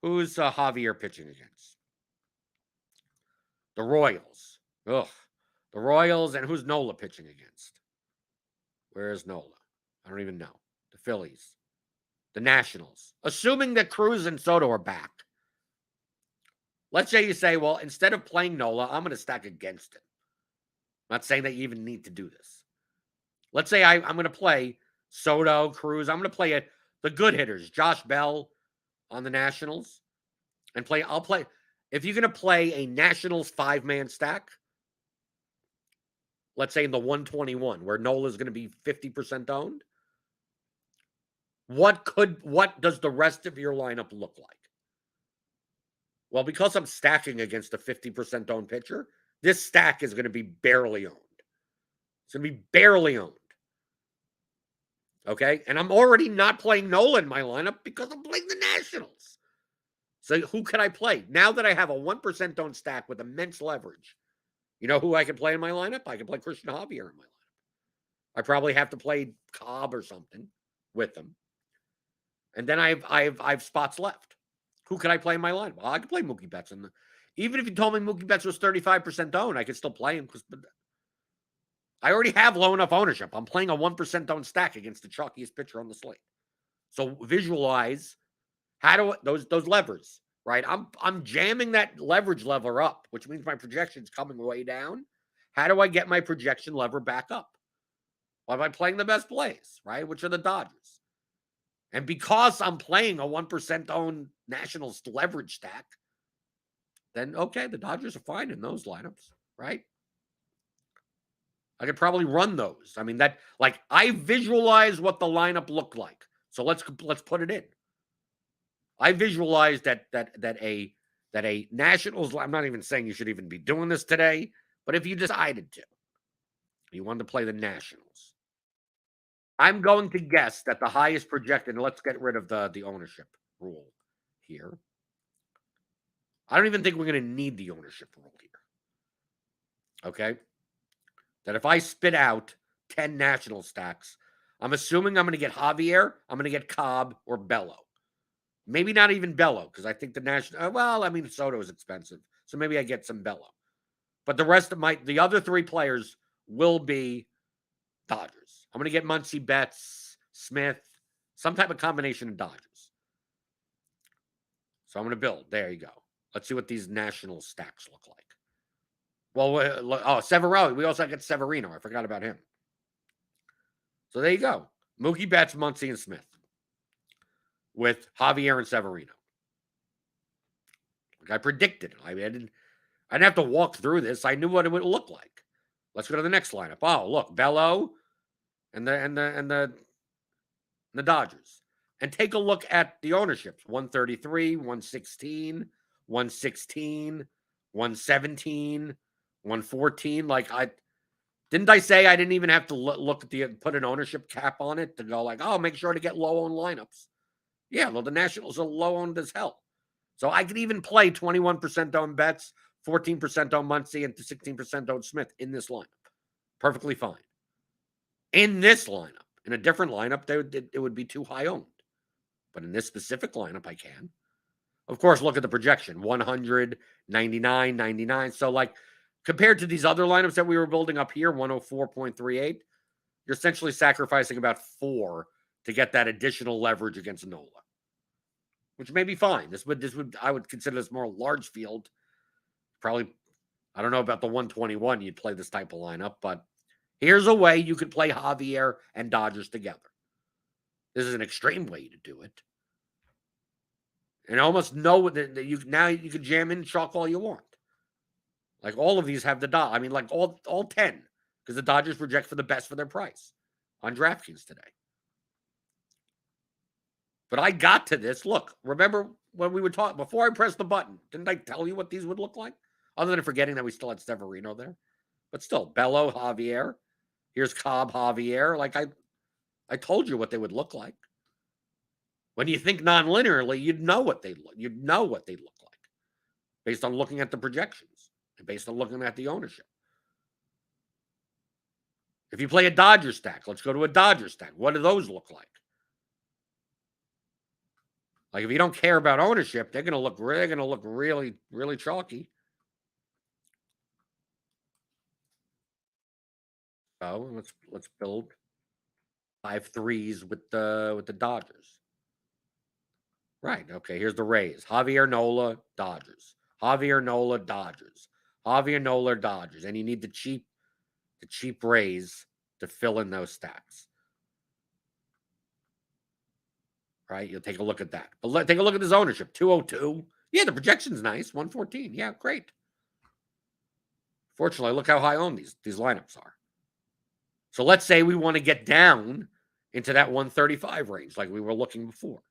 who's Javier pitching against? The Royals. Ugh. The Royals, and who's Nola pitching against? Where is Nola? I don't even know. The Phillies. The Nationals. Assuming that Cruz and Soto are back. Let's say you say, well, instead of playing Nola, I'm going to stack against him. I'm not saying that you even need to do this. Let's say I'm going to play Soto, Cruz. I'm going to play the good hitters, Josh Bell on the Nationals. I'll play. If you're going to play a Nationals 5-man stack, let's say in the 121, where Nola's going to be 50% owned, what does the rest of your lineup look like? Well, because I'm stacking against a 50% owned pitcher, this stack is going to be barely owned. It's going to be barely owned. Okay? And I'm already not playing Nola in my lineup because I'm playing the Nationals. So who can I play? Now that I have a 1% owned stack with immense leverage, you know who I can play in my lineup? I can play Christian Javier in my lineup. I probably have to play Cobb or something with them. And then I have spots left. Who can I play in my lineup? Well, I could play Mookie Betts. Even if you told me Mookie Betts was 35% owned, I could still play him because I already have low enough ownership. I'm playing a 1% owned stack against the chalkiest pitcher on the slate. So visualize those levers, right? I'm jamming that leverage lever up, which means my projection's coming way down. How do I get my projection lever back up? Well, by playing the best plays, right? Which are the Dodgers. And because I'm playing a 1% owned Nationals leverage stack, then okay, the Dodgers are fine in those lineups, right? I could probably run those. I mean, I visualize what the lineup looked like. So let's put it in. I visualized that a Nationals. I'm not even saying you should even be doing this today, but if you decided to, you wanted to play the Nationals. I'm going to guess that the highest projected. And let's get rid of the ownership rule here. I don't even think we're going to need the ownership rule here. Okay, that if I spit out 10 National stacks, I'm assuming I'm going to get Javier, I'm going to get Cobb or Bello. Maybe not even Bello, because I think the National. Well, I mean, Soto is expensive, so maybe I get some Bello. But the rest of the other three players will be Dodgers. I'm going to get Muncy, Betts, Smith, some type of combination of Dodgers. So I'm going to build. There you go. Let's see what these National stacks look like. Well, Severino. We also got Severino. I forgot about him. So there you go. Mookie Betts, Muncy, and Smith with Javier and Severino. Like I predicted it. I didn't have to walk through this. I knew what it would look like. Let's go to the next lineup. Oh, look, Bello and the Dodgers. And take a look at the ownerships. 133, 116, 116, 117, 114. Like didn't I say I didn't even have to look at put an ownership cap on it to go like, oh, make sure to get low owned lineups. Yeah, well, the Nationals are low owned as hell. So I could even play 21% owned Betts, 14% owned Muncy, and 16% owned Smith in this lineup. Perfectly fine. In this lineup, in a different lineup, it would be too high owned. But in this specific lineup, I can. Of course, look at the projection. 100, 99, 99. So like compared to these other lineups that we were building up here, 104.38, you're essentially sacrificing about 4 to get that additional leverage against Nola, which may be fine. I would consider this more large field. Probably, I don't know about the 121 you'd play this type of lineup, but here's a way you could play Javier and Dodgers together. This is an extreme way to do it. And almost know that you can jam in chalk all you want. Like all of these have the dot. I mean, like all 10, because the Dodgers project for the best for their price on DraftKings today. But I got to this. Look, remember when we would talk before I pressed the button? Didn't I tell you what these would look like? Other than forgetting that we still had Severino there. But still, Bello, Javier. Here's Cobb, Javier. Like I told you what they would look like. When you think non-linearly, you'd know what they look like based on looking at the projections and based on looking at the ownership. If you play a Dodger stack, let's go to a Dodger stack. What do those look like? Like if you don't care about ownership, they're going to look really, really chalky. So let's build 5 threes with the Dodgers. Right. Okay. Here's the Rays. Javier Nola, Dodgers. Javier Nola, Dodgers. Javier Nola, Dodgers. And you need the cheap Rays to fill in those stacks. Right? You'll take a look at that. But take a look at this ownership. 202. Yeah, the projection's nice. 114. Yeah, great. Fortunately, look how high owned these lineups are. So let's say we want to get down into that 135 range like we were looking before.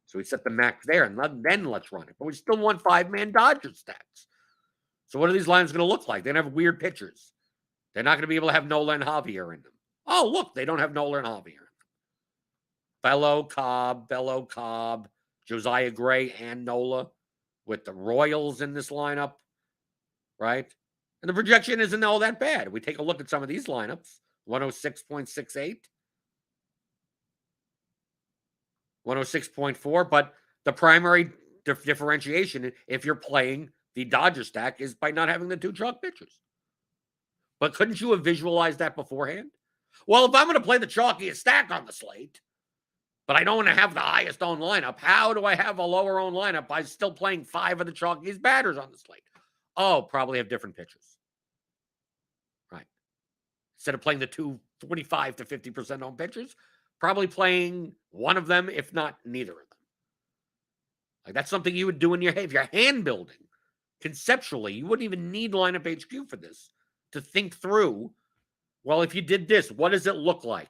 So we set the max there, and then let's run it. But we still want 5-man Dodgers stacks. So what are these lines going to look like? They're going to have weird pitchers. They're not going to be able to have Nola and Javier in them. Oh, look, they don't have Nola and Javier in them. Bello, Cobb, Josiah Gray, and Nola with the Royals in this lineup, right? And the projection isn't all that bad. We take a look at some of these lineups. 106.68. 106.4, but the primary differentiation, if you're playing the Dodger stack, is by not having the 2 chalk pitchers. But couldn't you have visualized that beforehand? Well, if I'm going to play the chalkiest stack on the slate, but I don't want to have the highest owned lineup, how do I have a lower owned lineup by still playing 5 of the chalkiest batters on the slate? Oh, probably have different pitchers. Right. Instead of playing the 25 to 50% owned pitchers, probably playing one of them, if not neither of them. Like that's something you would do in your head. If you're hand building, conceptually, you wouldn't even need lineup HQ for this to think through. Well, if you did this, what does it look like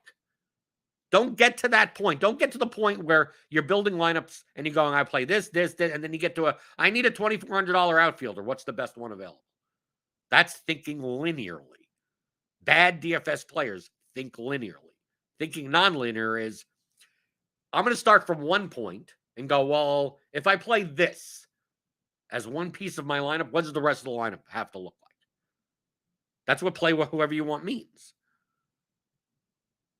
Don't get to that point. Don't get to the point where you're building lineups and you're going, I play this, and then you get to I need a $2,400 outfielder. What's the best one available? That's thinking linearly. Bad DFS players think linearly. Thinking nonlinear is, I'm going to start from one point and go, well, if I play this as one piece of my lineup, what does the rest of the lineup have to look like? That's what play with whoever you want means.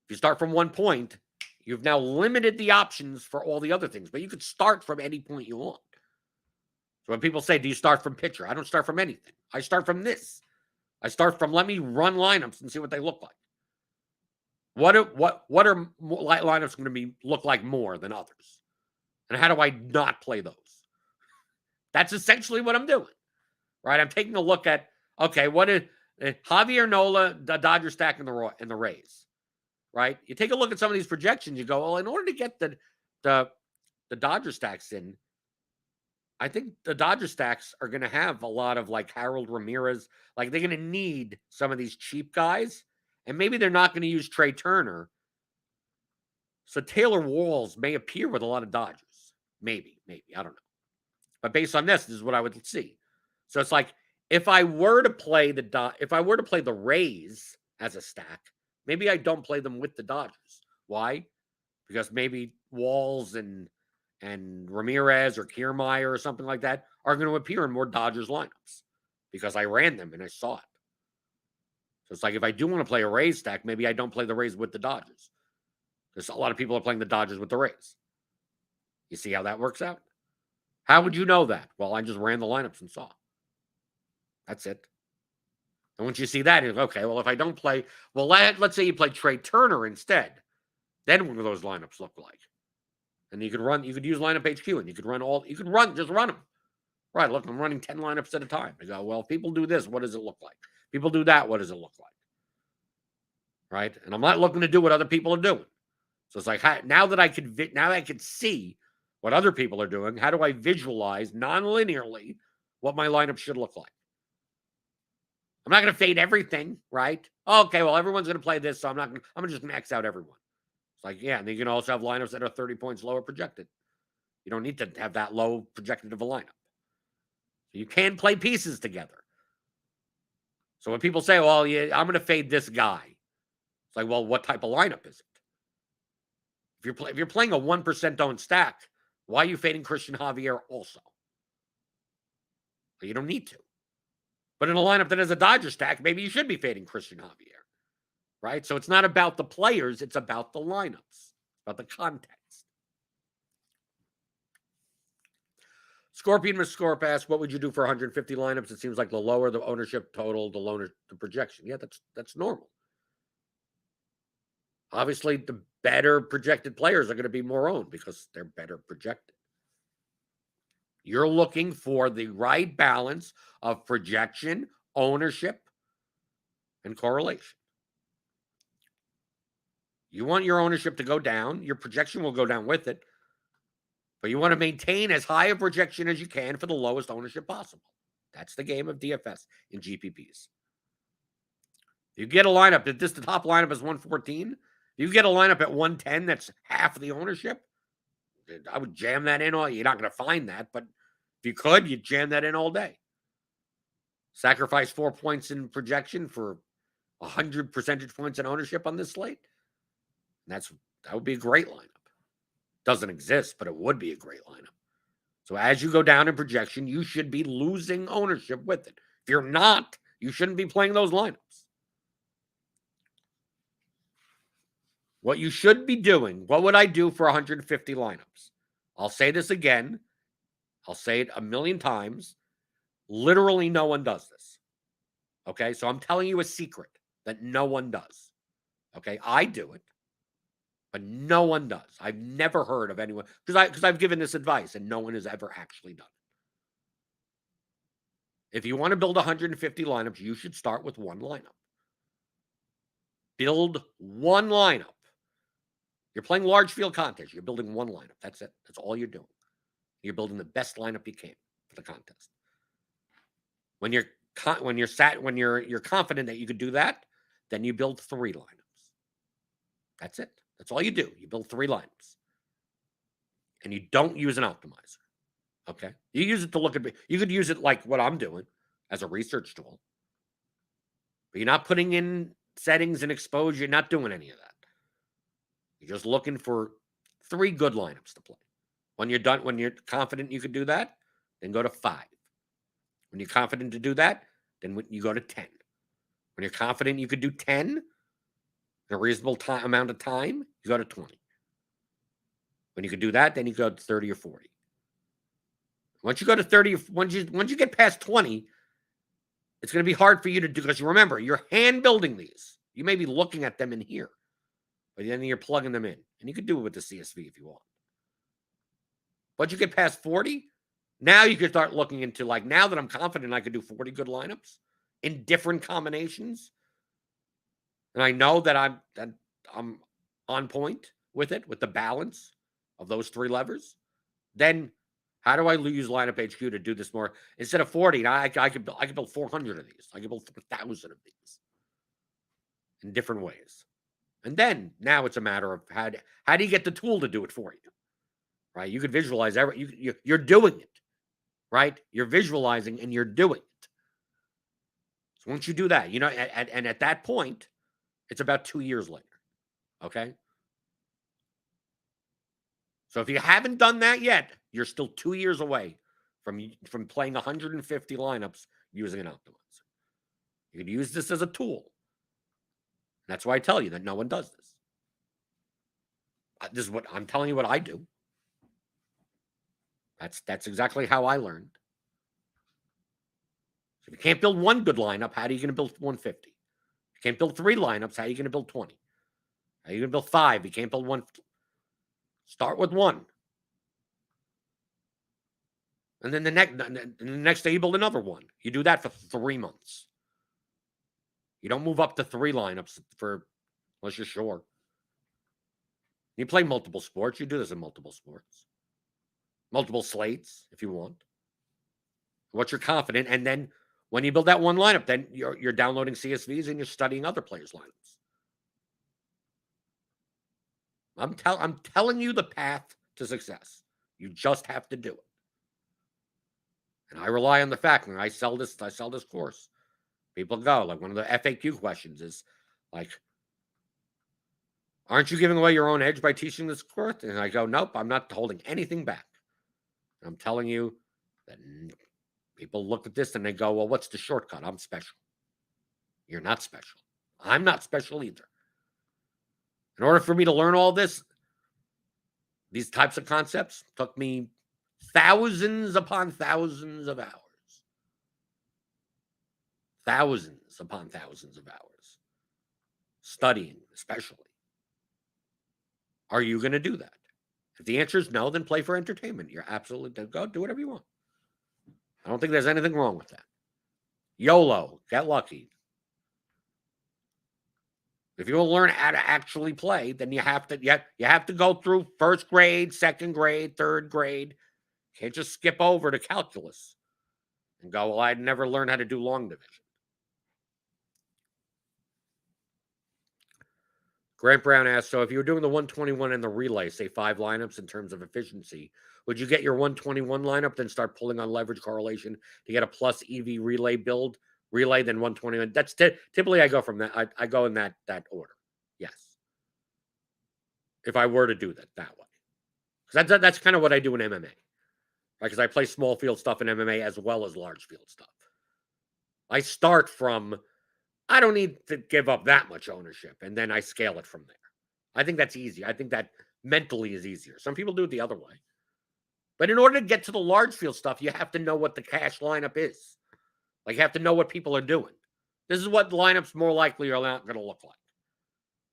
If you start from one point, you've now limited the options for all the other things, but you could start from any point you want. So when people say, do you start from pitcher? I don't start from anything. I start from this. I start from, let me run lineups and see what they look like. What are lineups going to look like more than others? And how do I not play those? That's essentially what I'm doing, right? I'm taking a look at, okay, what is Javier Nola, the Dodger stack, and the Rays, right? You take a look at some of these projections, you go, well, in order to get the Dodger stacks in, I think the Dodger stacks are going to have a lot of like Harold Ramirez. Like they're going to need some of these cheap guys, and maybe they're not going to use Trey Turner. So Taylor Walls may appear with a lot of Dodgers. Maybe, I don't know. But based on this is what I would see. So it's like if I were to play the Rays as a stack, maybe I don't play them with the Dodgers. Why? Because maybe Walls and Ramirez or Kiermaier or something like that are going to appear in more Dodgers lineups because I ran them and I saw it. So it's like if I do want to play a Rays stack, maybe I don't play the Rays with the Dodgers because a lot of people are playing the Dodgers with the Rays. You see how that works out? How would you know that? Well, I just ran the lineups and saw. That's it. And once you see that, you're like, okay, well, if I don't play, well, let's say you play Trey Turner instead. Then what do those lineups look like? And you could use lineup HQ and just run them. Right, look, I'm running 10 lineups at a time. I go, well, if people do this, what does it look like? People do that, what does it look like? Right? And I'm not looking to do what other people are doing. So it's like, now that I could see what other people are doing, how do I visualize non-linearly what my lineup should look like? I'm not going to fade everything, right? Okay, well, everyone's going to play this, so I'm going to just max out everyone. It's like, yeah, and then you can also have lineups that are 30 points lower projected. You don't need to have that low projected of a lineup. So you can play pieces together. So when people say, well, yeah, I'm going to fade this guy, it's like, well, what type of lineup is it? If you're playing a 1% owned stack, why are you fading Christian Javier also? Well, you don't need to. But in a lineup that has a Dodger stack, maybe you should be fading Christian Javier. Right? So it's not about the players, it's about the lineups, about the context. Scorpion Miss Scorp asks, what would you do for 150 lineups? It seems like the lower the ownership total, the lower the projection. Yeah, that's normal. Obviously, the better projected players are going to be more owned because they're better projected. You're looking for the right balance of projection, ownership, and correlation. You want your ownership to go down. Your projection will go down with it. But you want to maintain as high a projection as you can for the lowest ownership possible. That's the game of DFS in GPPs. You get a lineup that the top lineup is 114. You get a lineup at 110 that's half the ownership. I would jam that in. You're not going to find that, but if you could, you'd jam that in all day. Sacrifice 4 points in projection for 100 percentage points in ownership on this slate. That would be a great lineup. Doesn't exist, but it would be a great lineup. So as you go down in projection, you should be losing ownership with it. If you're not, you shouldn't be playing those lineups. What you should be doing, what would I do for 150 lineups? I'll say this again. I'll say it a million times. Literally no one does this. Okay, so I'm telling you a secret that no one does. Okay, I do it. But no one does. I've never heard of anyone, because I've given this advice and no one has ever actually done it. If you want to build 150 lineups, you should start with one lineup. Build one lineup. You're playing large field contest. You're building one lineup. That's it. That's all you're doing. You're building the best lineup you can for the contest. When you're confident that you could do that, then you build 3 lineups. That's it. That's all you do. You build 3 lineups. And you don't use an optimizer. Okay? You use it to look at, you could use it like what I'm doing as a research tool. But you're not putting in settings and exposure. You're not doing any of that. You're just looking for 3 good lineups to play. When you're done, when you're confident you could do that, then go to 5. When you're confident to do that, then you go to 10. When you're confident you could do 10 in a reasonable amount of time, you go to 20. When you can do that, then you go to 30 or 40. Once you go to 30, once you get past 20, it's going to be hard for you to do, because you remember, you're hand building these. You may be looking at them in here, but then you're plugging them in. And you can do it with the CSV if you want. Once you get past 40, now you can start looking into, like, now that I'm confident I could do 40 good lineups in different combinations, and I know that I'm on point with it, with the balance of those 3 levers, then how do I use lineup HQ to do this more? Instead of 40, I could build 400 of these. I could build 1,000 of these in different ways. And then now it's a matter of how do you get the tool to do it for you, right? You could visualize you're doing it, right? You're visualizing and you're doing it. So once you do that, and at that point, it's about 2 years later, okay? So if you haven't done that yet, you're still 2 years away from playing 150 lineups using an optimizer. You can use this as a tool. That's why I tell you that no one does this. This is what I'm telling you, what I do. That's exactly how I learned. So if you can't build 1 good lineup, how are you going to build 150? If you can't build 3 lineups, how are you going to build 20? How are you going to build 5? You can't build 1. Start with 1. And then the next day you build another 1. You do that for 3 months. You don't move up to 3 lineups unless you're sure. You play multiple sports. You do this in multiple sports. Multiple slates, if you want. Once you're confident, and then when you build that 1 lineup, then you're downloading CSVs and you're studying other players' lineups. I'm telling you the path to success. You just have to do it. And I rely on the fact when I sell this course. People go, like, one of the FAQ questions is like, aren't you giving away your own edge by teaching this course? And I go, nope, I'm not holding anything back. And I'm telling you that people look at this and they go, well, what's the shortcut? I'm special. You're not special. I'm not special either. In order for me to learn all this, these types of concepts took me thousands upon thousands of hours. Thousands upon thousands of hours. Studying, especially. Are you going to do that? If the answer is no, then play for entertainment. You're absolutely, go do whatever you want. I don't think there's anything wrong with that. YOLO, get lucky. If you want to learn how to actually play, then you have to go through 1st grade, 2nd grade, 3rd grade. You can't just skip over to calculus and go, well, I'd never learned how to do long division. Grant Brown asks, so if you were doing the 121 and the relay, say 5 lineups in terms of efficiency, would you get your 121 lineup, then start pulling on leverage correlation to get a plus EV relay build? Relay, then 121. That's typically I go from that. I go in that order. Yes. If I were to do that way. Because that's kind of what I do in MMA. Right? Because I play small field stuff in MMA as well as large field stuff. I start from, I don't need to give up that much ownership, and then I scale it from there. I think that's easy. I think that mentally is easier. Some people do it the other way. But in order to get to the large field stuff, you have to know what the cash lineup is. Like, you have to know what people are doing. This is what lineups more likely are not going to look like.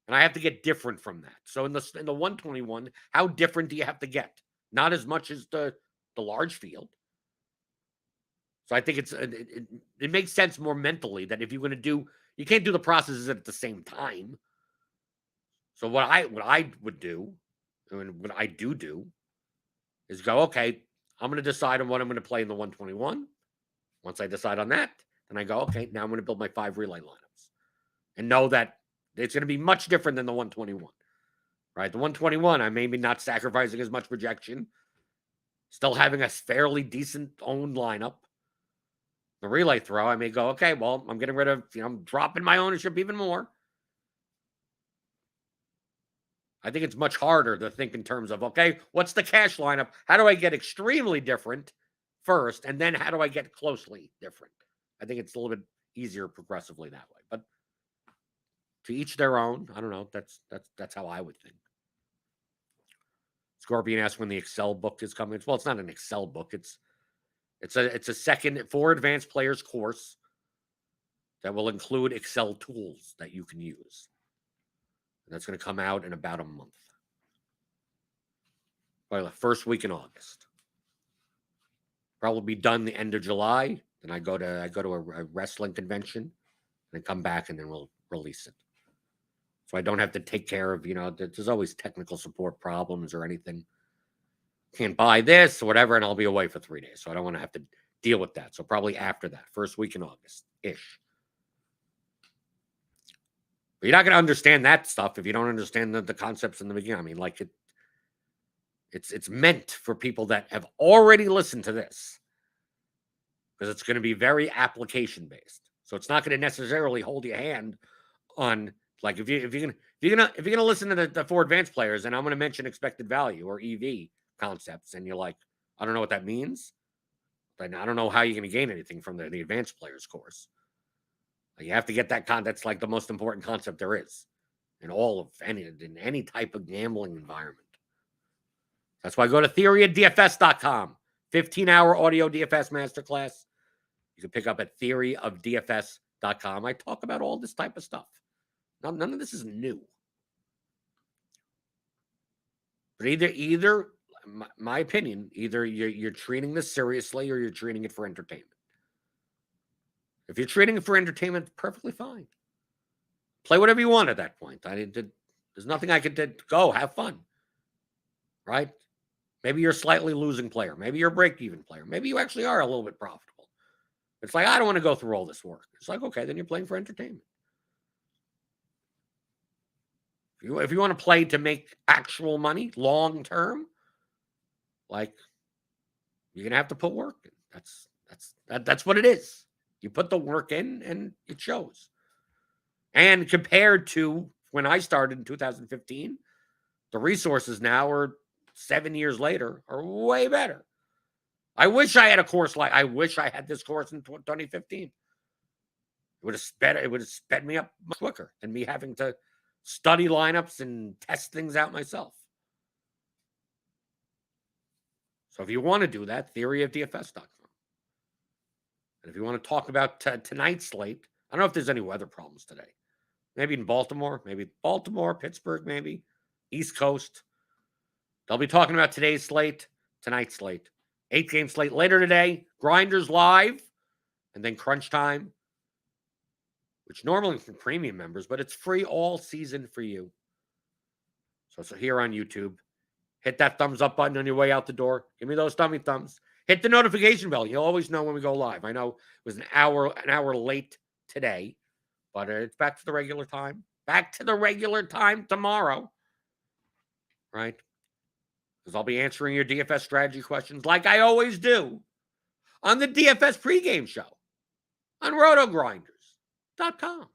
And I have to get different from that. So in the 121, how different do you have to get? Not as much as the large field. So I think it makes sense more mentally that if you're going to do, you can't do the processes at the same time. So what I would do, and what I do, is go, okay, I'm going to decide on what I'm going to play in the 121. Once I decide on that, then I go, okay, now I'm going to build my 5 relay lineups. And know that it's going to be much different than the 121. right? The 121, I'm maybe not sacrificing as much projection. Still having a fairly decent owned lineup. The relay throw, I may go, okay, well, I'm getting rid of, I'm dropping my ownership even more. I think it's much harder to think in terms of, okay, what's the cash lineup? How do I get extremely different first? And then how do I get closely different? I think it's a little bit easier progressively that way. But to each their own. I don't know. That's how I would think. Scorpion asks when the Excel book is coming. Well, it's not an Excel book. It's a second for advanced players course that will include Excel tools that you can use. And that's going to come out in about a month. Probably the first week in August. Probably be done the end of July. Then I go to a wrestling convention and then come back and then we'll release it. So I don't have to take care of, there's always technical support problems or anything. Can't buy this or whatever, and I'll be away for 3 days. So I don't want to have to deal with that. So probably after that, first week in August-ish. But you're not going to understand that stuff if you don't understand the concepts in the beginning. I mean, like it's meant for people that have already listened to this because it's going to be very application based. So it's not going to necessarily hold your hand on like if you're gonna listen to the four advanced players and I'm going to mention expected value or EV concepts and you're like, I don't know what that means. Then I don't know how you're going to gain anything from the advanced players course. You have to get that that's like the most important concept there is in any type of gambling environment. That's why I go to theoryofdfs.com. 15-hour audio DFS masterclass. You can pick up at theoryofdfs.com. I talk about all this type of stuff. None of this is new. But either my opinion, either you're treating this seriously or you're treating it for entertainment. If you're treating it for entertainment, perfectly fine. Play whatever you want at that point. There's nothing I could go have fun, right? Maybe you're a slightly losing player. Maybe you're a break-even player. Maybe you actually are a little bit profitable. It's like, I don't want to go through all this work. It's like, okay, then you're playing for entertainment. If you want to play to make actual money long-term, like, you're going to have to put work in. That's what it is. You put the work in and it shows. And compared to when I started in 2015, the resources now are 7 years later are way better. I wish I had a course I wish I had this course in 2015. It would have sped me up much quicker than me having to study lineups and test things out myself. So if you want to do that, theoryofdfs.com. And if you want to talk about tonight's slate, I don't know if there's any weather problems today. Maybe in Baltimore, Pittsburgh, maybe East Coast. They'll be talking about today's slate, tonight's slate. 8-game slate later today. Grinders live, and then Crunch Time, which normally is for premium members, but it's free all season for you. So here on YouTube, hit that thumbs up button on your way out the door. Give me those thumbs. Hit the notification bell. You'll always know when we go live. I know it was an hour late today, but it's back to the regular time. Back to the regular time tomorrow, right? Because I'll be answering your DFS strategy questions like I always do on the DFS pregame show on RotoGrinders.com.